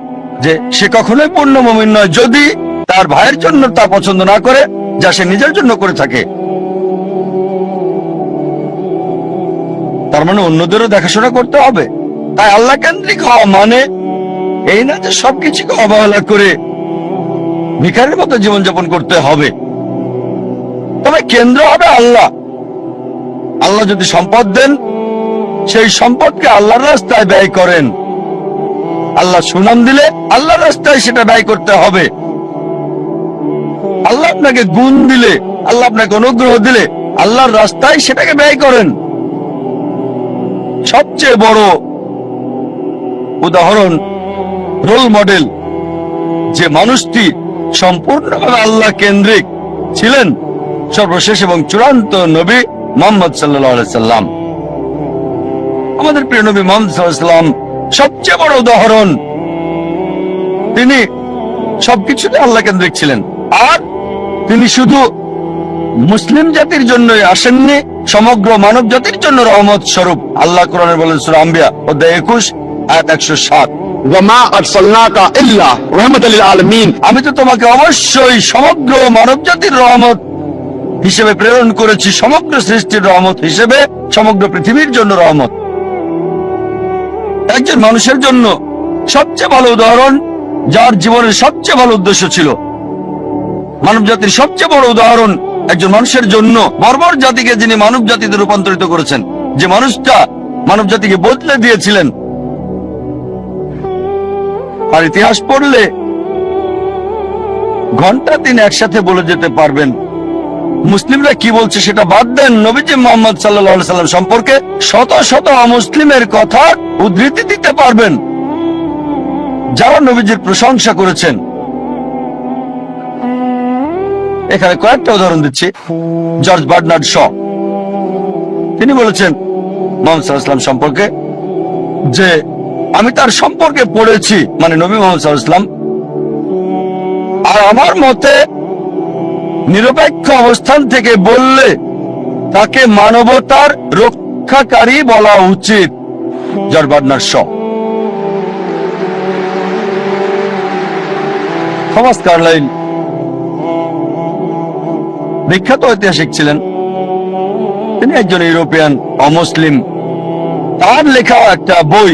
যে সে কখনোই পূর্ণ মুমিন নয় যদি তার ভাইয়ের জন্য তা পছন্দ না করে যা সে নিজের জন্য করে থাকে। তার মানে অন্যদেরও দেখাশোনা করতে হবে। তাই আল্লাহ কেন্দ্রিক হওয়া মানে এই না যে সবকিছুকে অবহেলা করে ভিখারির মতো জীবনযাপন করতে হবে। তবে কেন্দ্র হবে আল্লাহ। আল্লাহ যদি সম্পদ দেন, সেই সম্পদকে আল্লাহর রাস্তায় ব্যয় করেন। আল্লাহ সুনাম দিলে আল্লাহর রাস্তায় সেটা ব্যয় করতে হবে। আল্লাহ আপনাকে গুণ দিলে, আল্লাহ আপনাকে অনুগ্রহ দিলে আল্লাহর রাস্তায় সেটাকে ব্যয় করেন। সবচেয়ে বড় উদাহরণ, রোল মডেল, যে মানুষটি সম্পূর্ণভাবে আল্লাহ কেন্দ্রিক ছিলেন, সর্বশেষ এবং চূড়ান্ত নবী মুহাম্মদ সাল্লাল্লাহু আলাইহি সাল্লাম। আমাদের প্রিয় নবী মুহাম্মদ সাল্লাল্লাহু আলাইহি সাল্লাম সবচেয়ে বড় উদাহরণ। তিনি সবকিছুতে আল্লাহ কেন্দ্রিক ছিলেন। আর তিনি শুধু মুসলিম জাতির জন্যই আসেননি, সমগ্র মানব জাতির জন্য রহমত স্বরূপ। আল্লাহ কোরআনে বলেন সূরা আম্বিয়া অধ্যায় 21 আয়াত 107, ওয়ামা আরসালনাকা ইল্লা রাহমাতাল লিল আলামিন, আমি তো তোমাকে অবশ্যই সমগ্র মানব জাতির রহমত হিসেবে প্রেরণ করেছি, সমগ্র সৃষ্টির রহমত হিসেবে, সমগ্র পৃথিবীর জন্য রহমত। একজন মানুষের জন্য সবচেয়ে ভালো উদাহরণ, যার জীবনের সবচেয়ে ভালো উদ্দেশ্য ছিল, মানব জাতির সবচেয়ে বড় উদাহরণ একজন মানুষের জন্য, বর্বর জাতিকে যিনি মানব জাতিতে রূপান্তরিত করেছেন, যে মানুষটা মানব জাতিকে বদলে দিয়েছিলেন। আর ইতিহাস পড়লে ঘন্টা দিন একসাথে বলে যেতে পারবেন মুসলিমরা কি বলছে সেটা বাদ দেন, নবীজি মুহাম্মদ সাল্লাল্লাহু আলাইহি সাল্লাম সম্পর্কে শত শত অমুসলিমের কথা উদ্ধৃতি দিতে পারবেন, যারা নবীজির প্রশংসা করেছেন। এখানে কয়েকটা উদাহরণ দিচ্ছি। জর্জ বার্নার্ড শ, তিনি বলেছেন মুহাম্মদ সাল্লাল্লাহু আলাইহি সাল্লাম সম্পর্কে যে আমি তার সম্পর্কে পড়েছি, মানে নবী মুহাম্মদ সাল্লাল্লাহু আলাইহি সাল্লাম, আর আমার মতে নিরপেক্ষ অবস্থান থেকে বললে তাকে মানবতার রক্ষাকারী বলা উচিত। George Bernard Shaw. Thomas Carlyle বিখ্যাত ঐতিহাসিক ছিলেন, তিনি একজন ইউরোপিয়ান অমুসলিম। তার লেখা একটা বই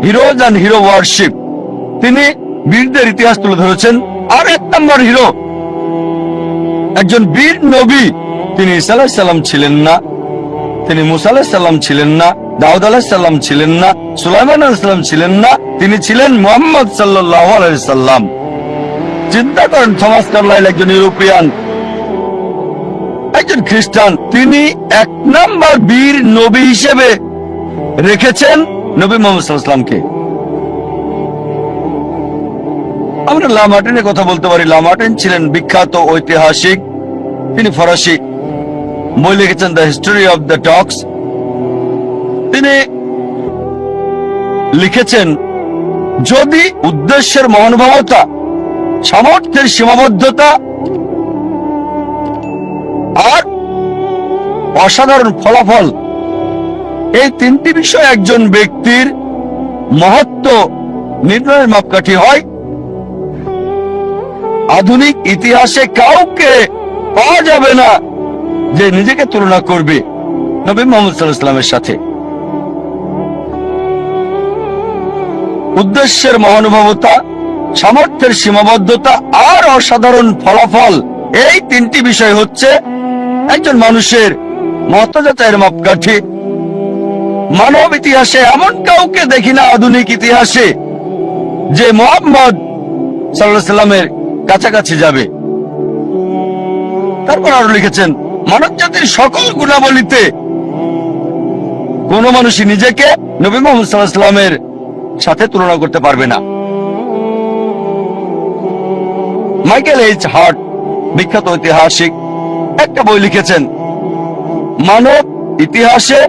হিরোজ অ্যান্ড হিরো ওয়ারশিপ, তিনি বীরদের ইতিহাস তুলে ধরেছেন। আর এক নম্বর হিরো, একজন বীর নবী, তিনি ঈসা আলাইহিস সালাম ছিলেন না, তিনি মুসা আলাইহিস সালাম ছিলেন না, দাউদ আলাইহিস সালাম ছিলেন না, সুলাইমান আলাইহিস সালাম ছিলেন না, তিনি ছিলেন মুহাম্মদ সাল্লাল্লাহু আলাইহি সাল্লাম। চিন্তা করেন, থমাস কার্লাইল একজন ইউরোপিয়ান, একজন খ্রিস্টান, তিনি এক নম্বর বীর নবী হিসেবে রেখেছেন নবী মুহাম্মদ সাল্লাল্লাহু আলাইহি সাল্লামকে। আমরা লা মার্টিনের কথা বলতে পারি। লা মার্টিন ছিলেন বিখ্যাত ঐতিহাসিক, তিনি ফরাসি, বই লিখেছেন দ্য হিস্টোরি অফ দ্য টক্স। তিনি লিখেছেন যদি উদ্দেশ্যের মহানুভবতা, সামর্থ্যের সীমাবদ্ধতা আর অসাধারণ ফলাফল, এই তিনটি বিষয় একজন ব্যক্তির মহত্ব নির্ণয়ের মাপকাঠি হয়, আধুনিক ইতিহাসে কাউকে পাওয়া যাবে না যে নিজেকে তুলনা করবে নবী মুহাম্মদ সাল্লাল্লাহু আলাইহি সাল্লামের সাথে। উদ্দেশ্যের মহানুভবতা, সামর্থ্যের সীমাবদ্ধতা আর অসাধারণ ফলাফল, এই তিনটি বিষয় হচ্ছে একজন মানুষের মর্যাদার মাপকাঠি। মানব ইতিহাসে এমন কাউকে দেখি না আধুনিক ইতিহাসে যে মুহাম্মদ সাল্লাল্লাহু আলাইহি সাল্লামের কাছাকাছি যাবে। তারপর আরো লিখেছেন মানব জাতির সকল গুণাবলীতে কোন মানুষই নিজেকে নবী মুহাম্মদ সাল্লাল্লাহু আলাইহি সাল্লামের সাথে তুলনা করতে পারবে না। মাইকেল এইচ হার্ট, বিখ্যাত ঐতিহাসিক, একটা বই লিখেছেন মানব ইতিহাসে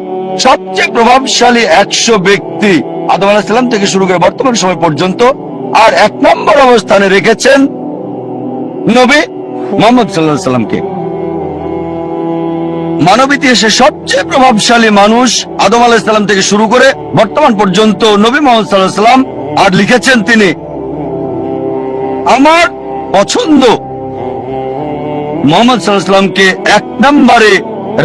সবচেয়ে প্রভাবশালী 100 ব্যক্তি, আদম আলাইহিস সালাম থেকে শুরু করে বর্তমান সময় পর্যন্ত, আর এক নম্বর অবস্থানে রেখেছেন নবী মুহাম্মদ সাল্লাল্লাহু আলাইহি সাল্লামকে। মানব ইতিহাসে সবচেয়ে প্রভাবশালী মানুষ আদম আলাইহিস সালাম থেকে শুরু করে বর্তমান পর্যন্ত নবী মুহাম্মদ সাল্লাল্লাহু আলাইহি সাল্লাম। আর লিখেছেন তিনি আমার পছন্দ মুহাম্মদ সাল্লাল্লাহু আলাইহি সাল্লামকে এক নম্বরে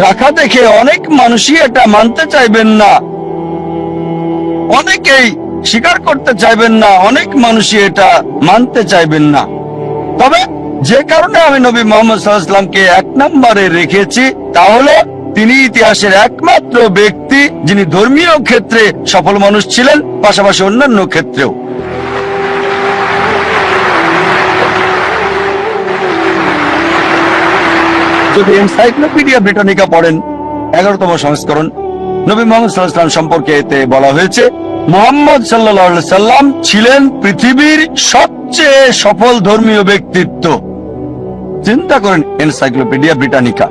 রাখা দেখে অনেক মানুষই এটা মানতে চাইবেন না, অনেকেই স্বীকার করতে চাইবেন না, অনেক মানুষই এটা মানতে চাইবেন না। তবে যে কারণে আমি নবী মুহাম্মদ সাল্লাল্লাহু আলাইহি সাল্লামকে এক নম্বরে রেখেছি তা হলো তিনি ইতিহাসের একমাত্র ব্যক্তি যিনি ধর্মীয় ক্ষেত্রে সফল মানুষ ছিলেন, পাশাপাশি অন্যান্য ক্ষেত্রেও। যদি এনসাইক্লোপিডিয়া ব্রিটানিকা পড়েন 11তম সংস্করণ, নবী মুহাম্মদ সাল্লাল্লাহু আলাইহি সাল্লাম সম্পর্কে এতে বলা হয়েছে মুহাম্মদ সাল্লাল্লাহু আলাইহি সাল্লাম ছিলেন পৃথিবীর সবচেয়ে সফল ধর্মীয় ব্যক্তিত্ব। চিন্তা করেন, এনসাইক্লোপিডিয়া ব্রিটানিকা।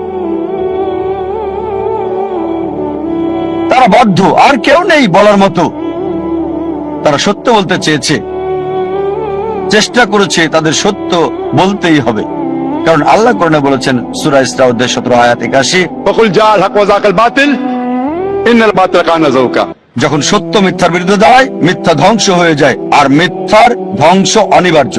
তারা বাধ্য, আর কেউ নেই বলার মতো, তারা সত্য বলতে চেয়েছে, চেষ্টা করেছে, তাদের সত্য বলতেই হবে। কারণ আল্লাহ কোরআনে বলেছেন সূরা ইসরা অধ্যায় 17 আয়াত 81, وقل جاء الحق وزهق الباطل إن الباطل كان زهوقا। যখন সত্য মিথ্যার বিরুদ্ধে দাঁড়ায়, মিথ্যা ধ্বংস হয়ে যায়, আর মিথ্যার ধ্বংস অনিবার্য।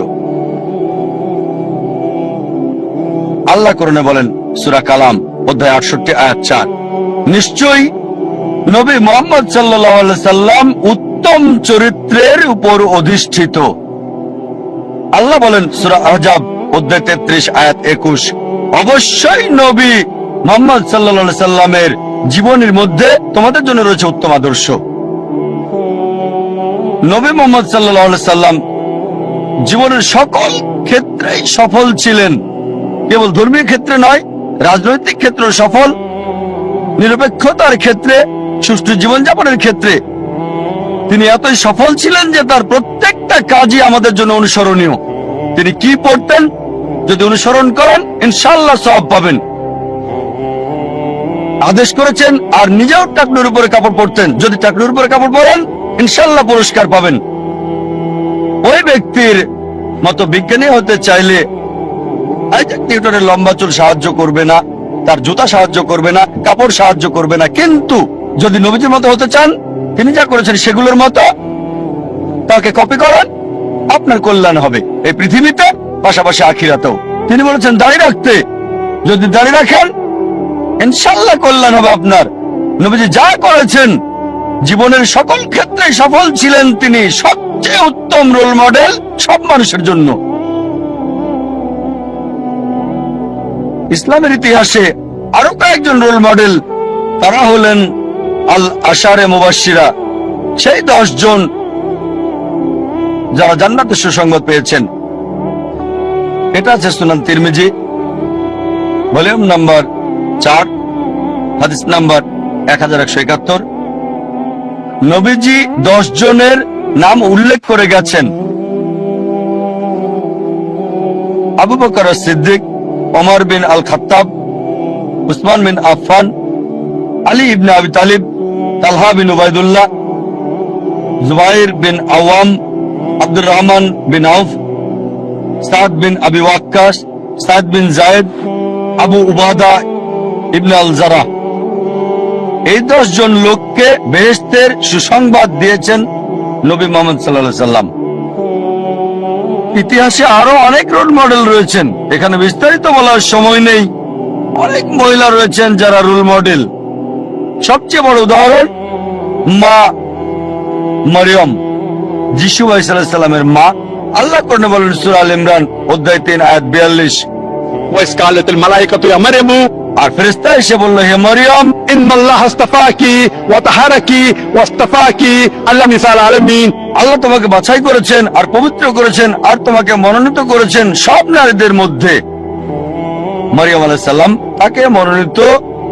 আল্লাহ কোরআনে বলেন সূরা কালাম অধ্যায় 68 আয়াত 4, নিশ্চয়ই নবী মুহাম্মদ সাল্লাল্লাহু আলাইহি সাল্লাম উত্তম চরিত্রের উপর অধিষ্ঠিত। আল্লাহ বলেন সূরা আহজাব অধ্যায় 33 আয়াত 21, অবশ্যই নবী মুহাম্মদ সাল্লাল্লাহু আলাইহি সাল্লামের জীবনের মধ্যে তোমাদের জন্য রয়েছে উত্তম আদর্শ। নবী মুহাম্মদ সাল্লাল্লাহু আলাইহি সাল্লাম জীবনের সকল ক্ষেত্রেই সফল ছিলেন, কেবল ধর্মীয় ক্ষেত্রে নয়, রাজনৈতিক ক্ষেত্রে সফল, নিরপেক্ষতার ক্ষেত্রে, সুষ্ঠু জীবনযাপনের ক্ষেত্রে তিনি এতই সফল ছিলেন যে তার প্রত্যেকটা কাজই আমাদের জন্য অনুসরণীয়। তিনি কি পড়তেন, যদি অনুসরণ করেন ইনশাআল্লাহ সওয়াব পাবেন। আদেশ করেছেন আর নিজেও টাকনুর উপরে কাপড় পরতেন, যদি টাকনুর উপরে কাপড় পরেন ইনশাআল্লাহ পুরস্কার পাবেন। ওই ব্যক্তির মতো বিজ্ঞানী হতে চাইলে আইজাক নিউটনের লম্বা চুল সাহায্য করবে না, তার জুতা সাহায্য করবে না, কাপড় সাহায্য করবে না, কিন্তু যদি নবীজির মতো হতে চান, তিনি যা করেছেন সেগুলোর মতো তাকে কপি করেন, আপনার কল্যাণ হবে এই পৃথিবীতে, পাশাপাশি আখিরাতেও। তিনি বলেছেন দাঁড়িয়ে রাখতে, যদি দাঁড়িয়ে রাখেন ইনশাআল্লাহ কল্যাণ হবে আপনার। নবীজি যা করেছেন, জীবনের সকল ক্ষেত্রে সফল ছিলেন, তিনি সবচেয়ে উত্তম রোল মডেল সব মানুষের জন্য। ইসলামের ইতিহাসে আরো কয়েকজন রোল মডেল, তারা হলেন আল আশারে মুবাশশিরা, সেই 10 জন যারা জান্নাতের সুসংবাদ পেয়েছেন। এটা আছে সুনান তিরমিজি ভলিউম নাম্বার 4 হাদিস নাম্বার 1171। নবীজি 10 জনের নাম উল্লেখ করে গেছেন: আবু বকর সিদ্দিক, ওমর বিন আল খাত্তাব, উসমান বিন আফফান, আলী ইবনে আবি তালিব, তালহা বিন উবাইদুল্লাহ, জুবাইর বিন আওয়াম, আব্দুর রহমান বিন আউফ, সাদ বিন আবি ওয়াক্কাস, সাদ বিন জায়েদ, আবু উবাদা ইবনে আল জারাহ। এই 10 জন লোককে বেহেশতের সুসংবাদ দিয়েছেন নবী মুহাম্মদ সাল্লাল্লাহু আলাইহি সাল্লাম। ইতিহাসে আরো অনেক রোল মডেল রয়েছেন, এখানে বিস্তারিত বলার সময় নেই। অনেক মহিলা রয়েছেন যারা রোল মডেল। সবচেয়ে বড় উদাহরণ মা মরিয়ম, যিশু আলাইহিস সালামের মা। আল্লাহ কোরআনে বলেন সূরা আল ইমরান অধ্যায় 3 আয়াত 42, وإذ قالت الملائكة يا مريم আর ফেরেশতা এসে বলল, হে মরিয়ম, إن الله اصطفاكي وطهركي واصطفاكي على نساء العالمين। আল্লাহ তোমাকে বাছাই করেছেন আর পবিত্র করেছেন আর তোমাকে মনোনীত করেছেন সব নারীদের মধ্যে। মরিয়ম আলাইহিস সালাম, তাকে মনোনীত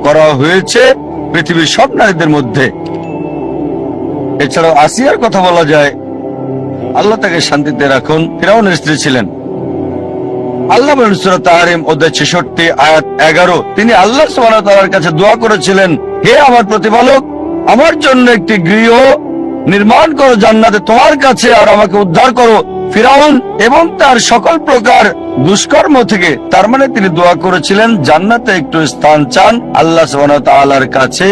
করা হয়েছে পৃথিবীর সব নারীদের মধ্যে। এছাড়াও আসিয়ার কথা বলা যায়, আল্লাহ তাকে শান্তিতে রাখুন, ফিরাউনের স্ত্রী ছিলেন। আল্লাহ বলেন সূরা তাহরিম অধ্যায় 66 আয়াত 11, তিনি আল্লাহ সুবহানাহু ওয়া তাআলার কাছে দোয়া করেছিলেন, হে আমার প্রতিপালক, আমার জন্য একটি গৃহ নির্মাণ করো জান্নাতে তোমার কাছে, আর আমাকে উদ্ধার করো ফিরাউন এবং তার সকল প্রকার দুষ্কর্ম থেকে। তার মানে তিনি দোয়া করেছিলেন জান্নাতে একটু স্থান চান আল্লাহ সুবহানাহু ওয়া তাআলার কাছে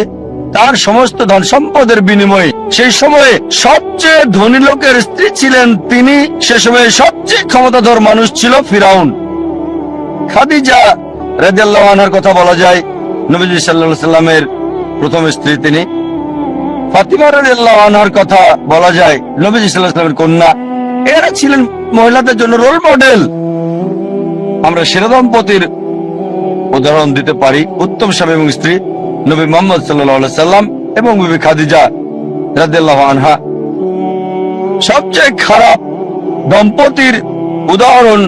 তার সমস্ত ধন সম্পদের বিনিময়ে। সেই সময়ে সবচেয়ে ধনী লোকের স্ত্রী ছিলেন তিনি, সে সময়ে সবচেয়ে ক্ষমতাধর মানুষ ছিল ফিরাউন। খাদিজা রাদিয়াল্লাহু আনহার কথা বলা যায়, নবীজি সাল্লাল্লাহু আলাইহি সাল্লামের প্রথম স্ত্রী তিনি। ফাতিমা রাদিয়াল্লাহু আনহার কথা বলা যায়, নবীজি সাল্লাল্লাহু আলাইহি সাল্লামের কন্যা। এরা ছিলেন মহিলাদের জন্য রোল মডেল। আমরা সেরা দম্পতির উদাহরণ দিতে পারি, উত্তম স্বামী এবং স্ত্রী নবী মুহাম্মদ সাল্লাল্লাহু আলাইহি সাল্লাম এবং বিবি খাদিজা রাদিয়াল্লাহু আনহা। সবচেয়ে খারাপ দম্পতির উদাহরণ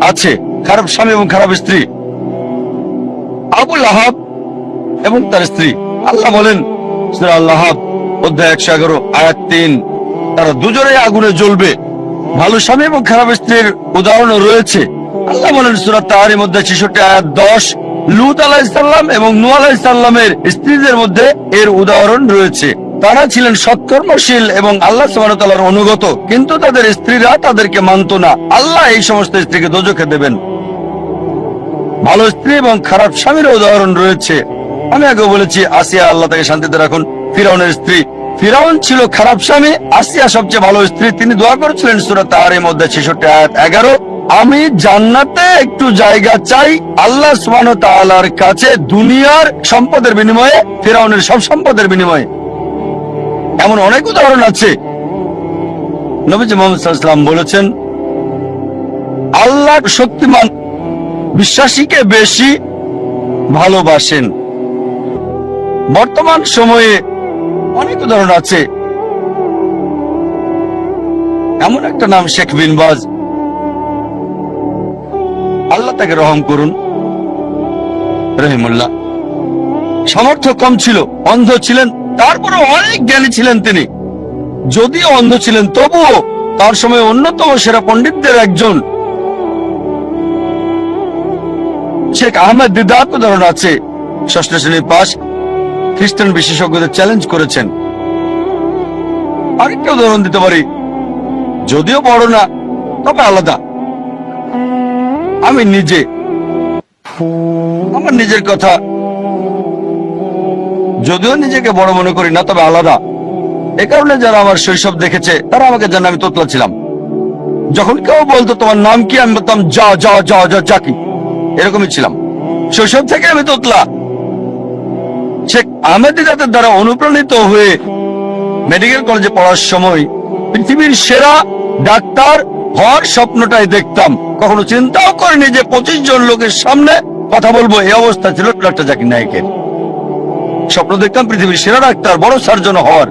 আছে, খারাপ স্বামী এবং খারাপ স্ত্রী, আবু লাহাব এবং তার স্ত্রী। আল্লাহ বলেন সূরা আল-লাহাব অধ্যায় 111 আয়াত 3, তারা দুজনেই আগুনে জ্বলবে। ভালো স্বামী এবং খারাপ স্ত্রীর উদাহরণ রয়েছে। আল্লাহ বলেন সূরা তাহরিম অধ্যায় 66 আয়াত 10, লূত আলাইহিস সালাম এবং নূহ আলাইহিস সালামের স্ত্রীদের মধ্যে এর উদাহরণ রয়েছে। তারা ছিলেন সৎকর্মশীল এবং আল্লাহ সুবহানাহু ওয়া তাআলার অনুগত, কিন্তু তাদের স্ত্রীরা তাদেরকে মানত না। আল্লাহ এই সমস্ত স্ত্রীকে দোজখে দেবেন। ভালো স্ত্রী এবং খারাপ স্বামীর উদাহরণ রয়েছে। আমি আগে বলেছি আসিয়া, আল্লাহ তাকে শান্তিতে রাখুন, ফিরাউনের স্ত্রী। ফিরাউন ছিল খারাপ স্বামী, আসিয়া সবচেয়ে ভালো স্ত্রী। তিনি দোয়া করেছিলেন সূরা তাহরিম অধ্যায় 66 আয়াত 11, আমি জান্নাতে একটু জায়গা চাই আল্লাহ সুবহানাহু ওয়া তাআলার কাছে, দুনিয়ার সম্পদের বিনিময়ে, ফিরআউনের সব সম্পদের বিনিময়ে। এমন অনেক উদাহরণ আছে। নবীজি মুহাম্মদ সাল্লাল্লাহু আলাইহি ওয়াসাল্লাম বলেছেন, আল্লাহ শক্তিমান বিশ্বাসীকে বেশি ভালোবাসেন। বর্তমান সময়ে অনেক উদাহরণ আছে। এমন একটা নাম শেখ বিন বাজ, আল্লাহ তাকে রহম করুন, রহিমুল্লাহ। সামর্থ্য কম ছিল, অন্ধ ছিলেন, তারপরে অনেক জ্ঞানী ছিলেন তিনি। যদিও অন্ধ ছিলেন তবুও তার সময় অন্যতম সেরা পণ্ডিতদের একজন। শেখ আহমেদ দিদাত উদাহরণ আছে, ষষ্ঠ শ্রেণীর পাস, খ্রিস্টান বিশেষজ্ঞদের চ্যালেঞ্জ করেছেন। আরেকটা উদাহরণ দিতে পারি, যদিও বড় না তবে আলাদা। আমি নিজে আমার নিজের কথা, যদিও নিজেকে বড় মনে করি না তবে আলাদা। এ কারণে যারা আমার শৈশব দেখেছে তারা আমাকে জানে আমি তোতলা ছিলাম। যখন কেউ বলতো তোমার নাম কি, আমি বলতাম যা যা যা যা জাকি, এরকমই ছিলাম। শৈশব থেকে আমি তোতলা। শেখ আহমেদ দিদাতের দ্বারা অনুপ্রাণিত হয়ে মেডিকেল কলেজে পড়ার সময় পৃথিবীর সেরা ডাক্তার হওয়ার স্বপ্নটাই দেখতাম। কখনো চিন্তাও করিনি যে 25 জন লোকের সামনে কথা বলবো। এই অবস্থা ছিল ডক্টর জাকির নায়েকের। স্বপ্ন দেখতাম পৃথিবীর সেরা ডাক্তার, বড় সার্জন হওয়ার।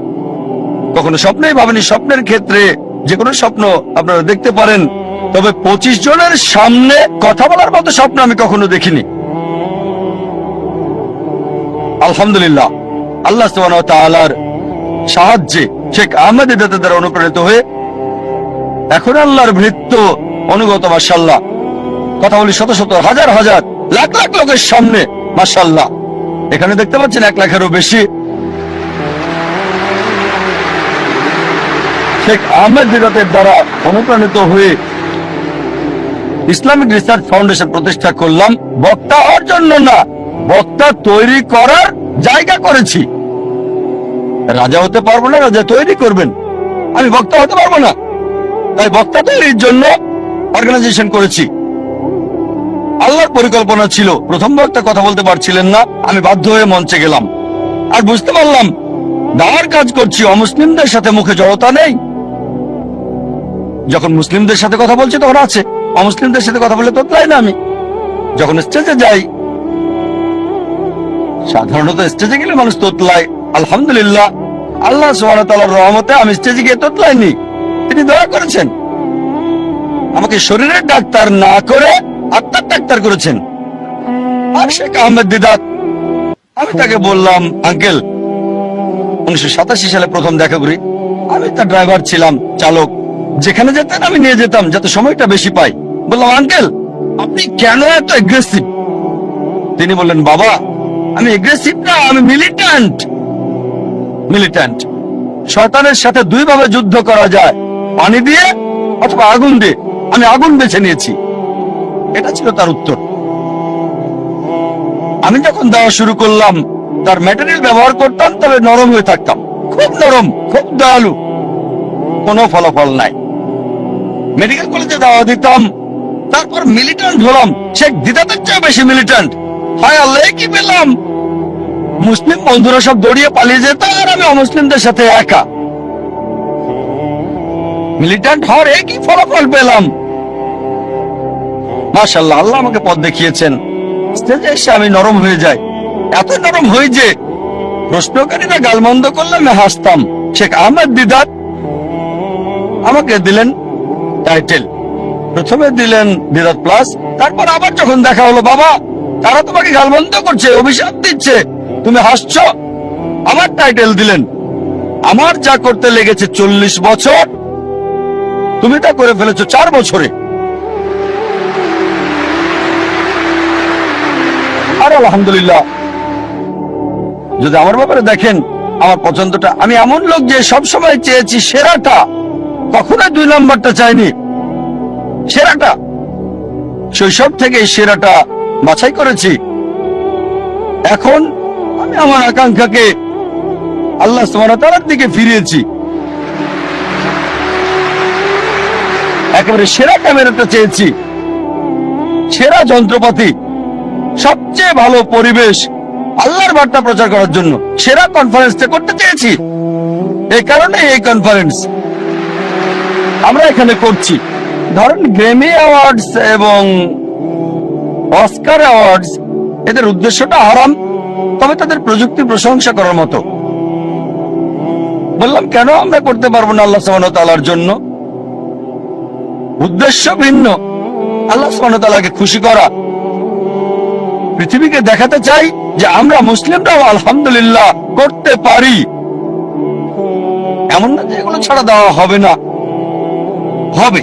কখনো স্বপ্নেই ভাবেনি। স্বপ্নের ক্ষেত্রে যে কোনো স্বপ্ন আপনারা দেখতে পারেন, তবে 25 জনের সামনে কথা বলার মতো স্বপ্ন আমি কখনো দেখিনি। আলহামদুলিল্লাহ, আল্লাহ সুবহানাহু ওয়া তাআলার সাহায্যে শেখ আহমেদ দিদাতের দ্বারা অনুপ্রাণিত হয়ে এখন আল্লাহর ভৃত্য অনুগত, মাশাআল্লাহ। কথা বলি শত শত, হাজার হাজার, লাখ লাখ লোকের সামনে, মাশাআল্লাহ। এখানে দেখতে পাচ্ছেন 1 লাখেরও বেশি। শেখ আহমেদ দিদাতের দ্বারা অনুপ্রাণিত হয়ে ইসলামিক রিসার্চ ফাউন্ডেশন প্রতিষ্ঠা করলাম। বক্তা হওয়ার জন্য না, বক্তা তৈরি করার জায়গা করেছি। রাজা হতে পারবো না, রাজা তৈরি করবেন। আমি বক্তা হতে পারবো না, তাই বক্তা তৈরির জন্য অর্গানাইজেশন করেছি। আল্লাহর পরিকল্পনা ছিল, প্রথম বক্তা কথা বলতে পারছিলেন না, আমি বাধ্য হয়ে মঞ্চে গেলাম। আর বুঝতে পারলাম দাওয়ার কাজ করছি, অমুসলিমদের সাথে মুখে জড়তা নেই। যখন মুসলিমদের সাথে কথা বলছি তখন আছে, অমুসলিমদের সাথে কথা বলে তো তাই না। আমি যখন স্টেজে যাই, সাধারণত স্টেজে গেলে মানুষ তোতলায়। আলহামদুলিল্লাহ, আল্লাহ সুবহানাহু ওয়া তাআলার রহমতে আমি স্টেজে গিয়ে তোতলাইনি। তিনি দয়া করেছেন, আমাকে শরীরের ডাক্তার না করে আত্মার ডাক্তার করেছেন। আর শেখ আহমেদ দিদাত, আমি তাকে বললাম, আঙ্কেল, 1987 সালে প্রথম দেখা করি। আমি তার ড্রাইভার ছিলাম, চালক। যেখানে যেতেন আমি নিয়ে যেতাম যাতে সময়টা বেশি পাই। বললাম, আঙ্কেল, আপনি কেন এত এগ্রেসিভ? তিনি বললেন, বাবা, আমি এগ্রেসিভ না, আমি মিলিট্যান্ট। মিলিট্যান্ট। শয়তানের সাথে 2 ভাবে যুদ্ধ করা যায়, পানি দিয়ে অথবা আগুন দিয়ে। আমি আগুন বেছে নিয়েছি। এটা ছিল তার উত্তর। আমি যখন দেওয়া শুরু করলাম, তার ম্যাটেরিয়াল ব্যবহার করতাম, তবে নরম হয়ে থাকতাম, খুব নরম, খুব দয়ালু। কোনো ফলাফল নাই। মেডিকেল কলেজে দাওয়া দিতাম, তারপর মিলিট্যান্ট হলাম। শেখ দিদাতের চেয়ে বেশি মিলিট্যান্ট। হায় আল্লাহ, কি পেলাম! মুসলিম বন্ধুরা সব দৌড়িয়ে পালিয়ে যেত, আর আমি অমুসলিমদের সাথে একা। মিলিট্যান্ট হওয়ার একই ফলাফল পেলাম। মাশাআল্লাহ, আল্লাহ আমাকে পথ দেখিয়েছেন। স্টেজে এসে আমি নরম হয়ে যাই, এত নরম হই যে প্রশ্নকারীরা গালমন্দ করলে আমি হাসতাম। শেখ আহমেদ দিদাত আমাকে দিলেন টাইটেল। প্রথমে দিলেন দিদাত প্লাস, তারপর আবার যখন দেখা হলো, বাবা, তারা তোমাকে গালমন্দ করছে, অভিশাপ দিচ্ছে, তুমি হাসছো, আমার টাইটেল দিলেন। আমার যা করতে লেগেছে 40 বছর, তুমি তা করে ফেলেছো 4 বছরে। আর আলহামদুলিল্লাহ, যদি আমার ব্যাপারে দেখেন, আমার পছন্দটা, আমি এমন লোক যে সবসময় চেয়েছি সেরাটা, কখনোই 2 নম্বরটা চাইনি, সেরাটা। শৈশব থেকে সেরাটা বাছাই করেছি। এখন আমি আমার আকাঙ্ক্ষাকে আল্লাহ সুবহানাহু ওয়া তাআলার দিকে ফিরিয়েছি। একেবারে সেরা ক্যামেরাটা চেয়েছি। সেরা যন্ত্রপাতি, সবচেয়ে ভালো পরিবেশ আল্লাহর বার্তা প্রচার করার জন্য সেরা কনফারেন্সটা করতে চেয়েছি। এই কারণে এই কনফারেন্স আমরা এখানে করছি। ধরেন গ্র্যামি অ্যাওয়ার্ডস এবং অস্কার অ্যাওয়ার্ডস, এদের উদ্দেশ্যটা হারাম, তবে তাদের প্রযুক্তি প্রশংসা করার মতো। বললাম কেন আমরা করতে পারবো না আল্লাহ সুবহানাহু ওয়া তাআলার জন্য? উদ্দেশ্য ভিন্ন, আল্লাহ সুবহানাহু ওয়া তাআলাকে খুশি করা। পৃথিবীকে দেখাতে চাই যে আমরা মুসলিমরাও আলহামদুলিল্লাহ করতে পারি। এমন না যে এগুলো ছাড়া দেওয়া হবে না, হবে।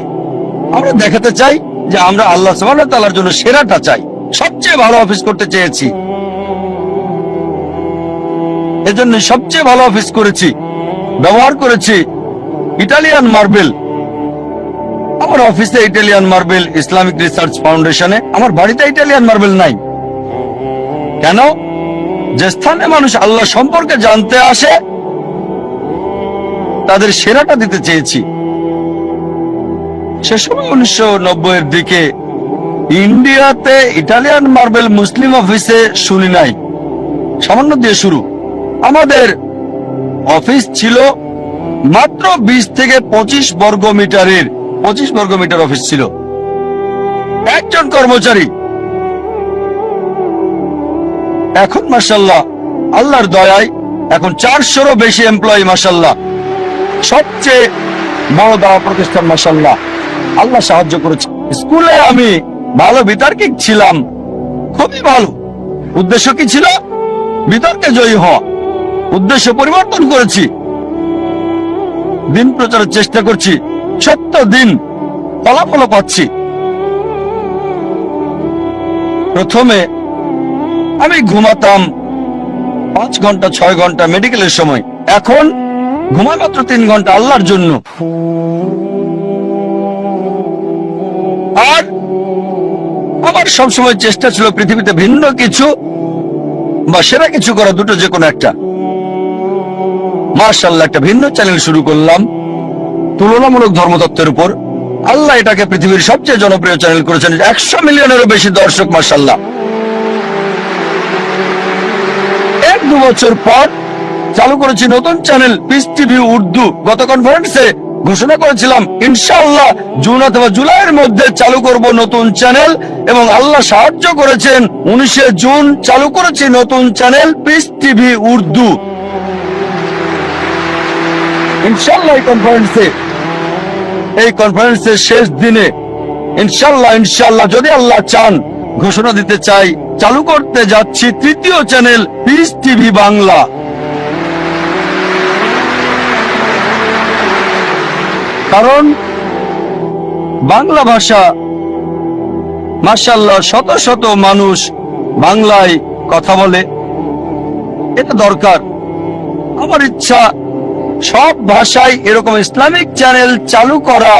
আমরা দেখাতে চাই যে আমরা আল্লাহ সুবহানাহু ওয়া তাআলার জন্য সেরাটা চাই, সবচেয়ে ভালো অফিস করতে চেয়েছি। এজন্য সবচেয়ে ভালো অফিস করেছি, ব্যবহার করেছি ইটালিয়ান মার্বেল। আমার অফিসে ইটালিয়ান মার্বেল, ইসলামিক রিসার্চ ফাউন্ডেশনে। আমার বাড়িতে ইটালিয়ান মার্বেল নাই। কেন? যে স্থানে মানুষ আল্লাহ সম্পর্কে জানতে আসে তাদের সেরাটা দিতে চেয়েছি। সে সময় 1990-এর দিকে ইন্ডিয়াতে ইটালিয়ান মার্বেল মুসলিম অফিসে শুনি নাই, সামান্য দিয়ে শুরু। আমাদের অফিস ছিল মাত্র 20 থেকে 25 বর্গ মিটারের, 25 বর্গ মিটার অফিস ছিল, একজন কর্মচারী। এখন মাশাআল্লাহ আল্লাহর দয়ায় এখন 400-রও বেশি এমপ্লয়ি মাশাআল্লাহ। সবচেয়ে বড় দাওয়া প্রতিষ্ঠান মাশাআল্লাহ, আল্লাহ সাহায্য করেছে। স্কুলে আমি ভালো বিতার্কিক ছিলাম, খুবই ভালো। উদ্দেশ্য কি ছিল? বিতর্কে জয়ী হওয়া। উদ্দেশ্য পরিবর্তন করেছি, দিন প্রচারের চেষ্টা করছি, সত্য দিন ফলাফল পাচ্ছি। প্রথমে আমি ঘুমাতাম 5 ঘন্টা 6 ঘন্টা মেডিকেলের সময়, এখন ঘুমাই মাত্র 3 ঘন্টা আল্লাহর জন্য। আর আমার সবসময় চেষ্টা ছিল পৃথিবীতে ভিন্ন কিছু বা সেরা কিছু করা, দুটো যে কোনো একটা। মাশাআল্লাহ একটা ভিন্ন চ্যানেল শুরু করলাম তুলনামূলক ধর্মতত্ত্বের উপর। আল্লাহ এটাকে পৃথিবীর সবচেয়ে জনপ্রিয় চ্যানেল করেছেন, 100 মিলিয়নেরও বেশি দর্শক মাশাআল্লাহ। 1-2 বছর পর চালু করেছি নতুন চ্যানেল পিস টিভি উর্দু। গত কনফারেন্সে ঘোষণা করেছিলাম ইনশাআল্লাহ জুন অথবা জুলাইয়ের মধ্যে চালু করব নতুন চ্যানেল, এবং আল্লাহ সাহায্য করেছেন। 19 জুন চালু করেছি নতুন চ্যানেল পিস টিভি উর্দু। ইনশাআল্লাহ এই কনফারেন্সের শেষ দিনে ইনশাআল্লাহ যদি আল্লাহ চান, ঘোষণা দিতে চাই চালু করতে যাচ্ছি 3য় চ্যানেল পিস টিভি বাংলা। কারণ বাংলা ভাষা মাশাআল্লাহ শত শত মানুষ বাংলায় কথা বলে, এটা দরকার। আমার ইচ্ছা সব ভাষায় এরকম ইসলামিক চ্যানেল চালু করা,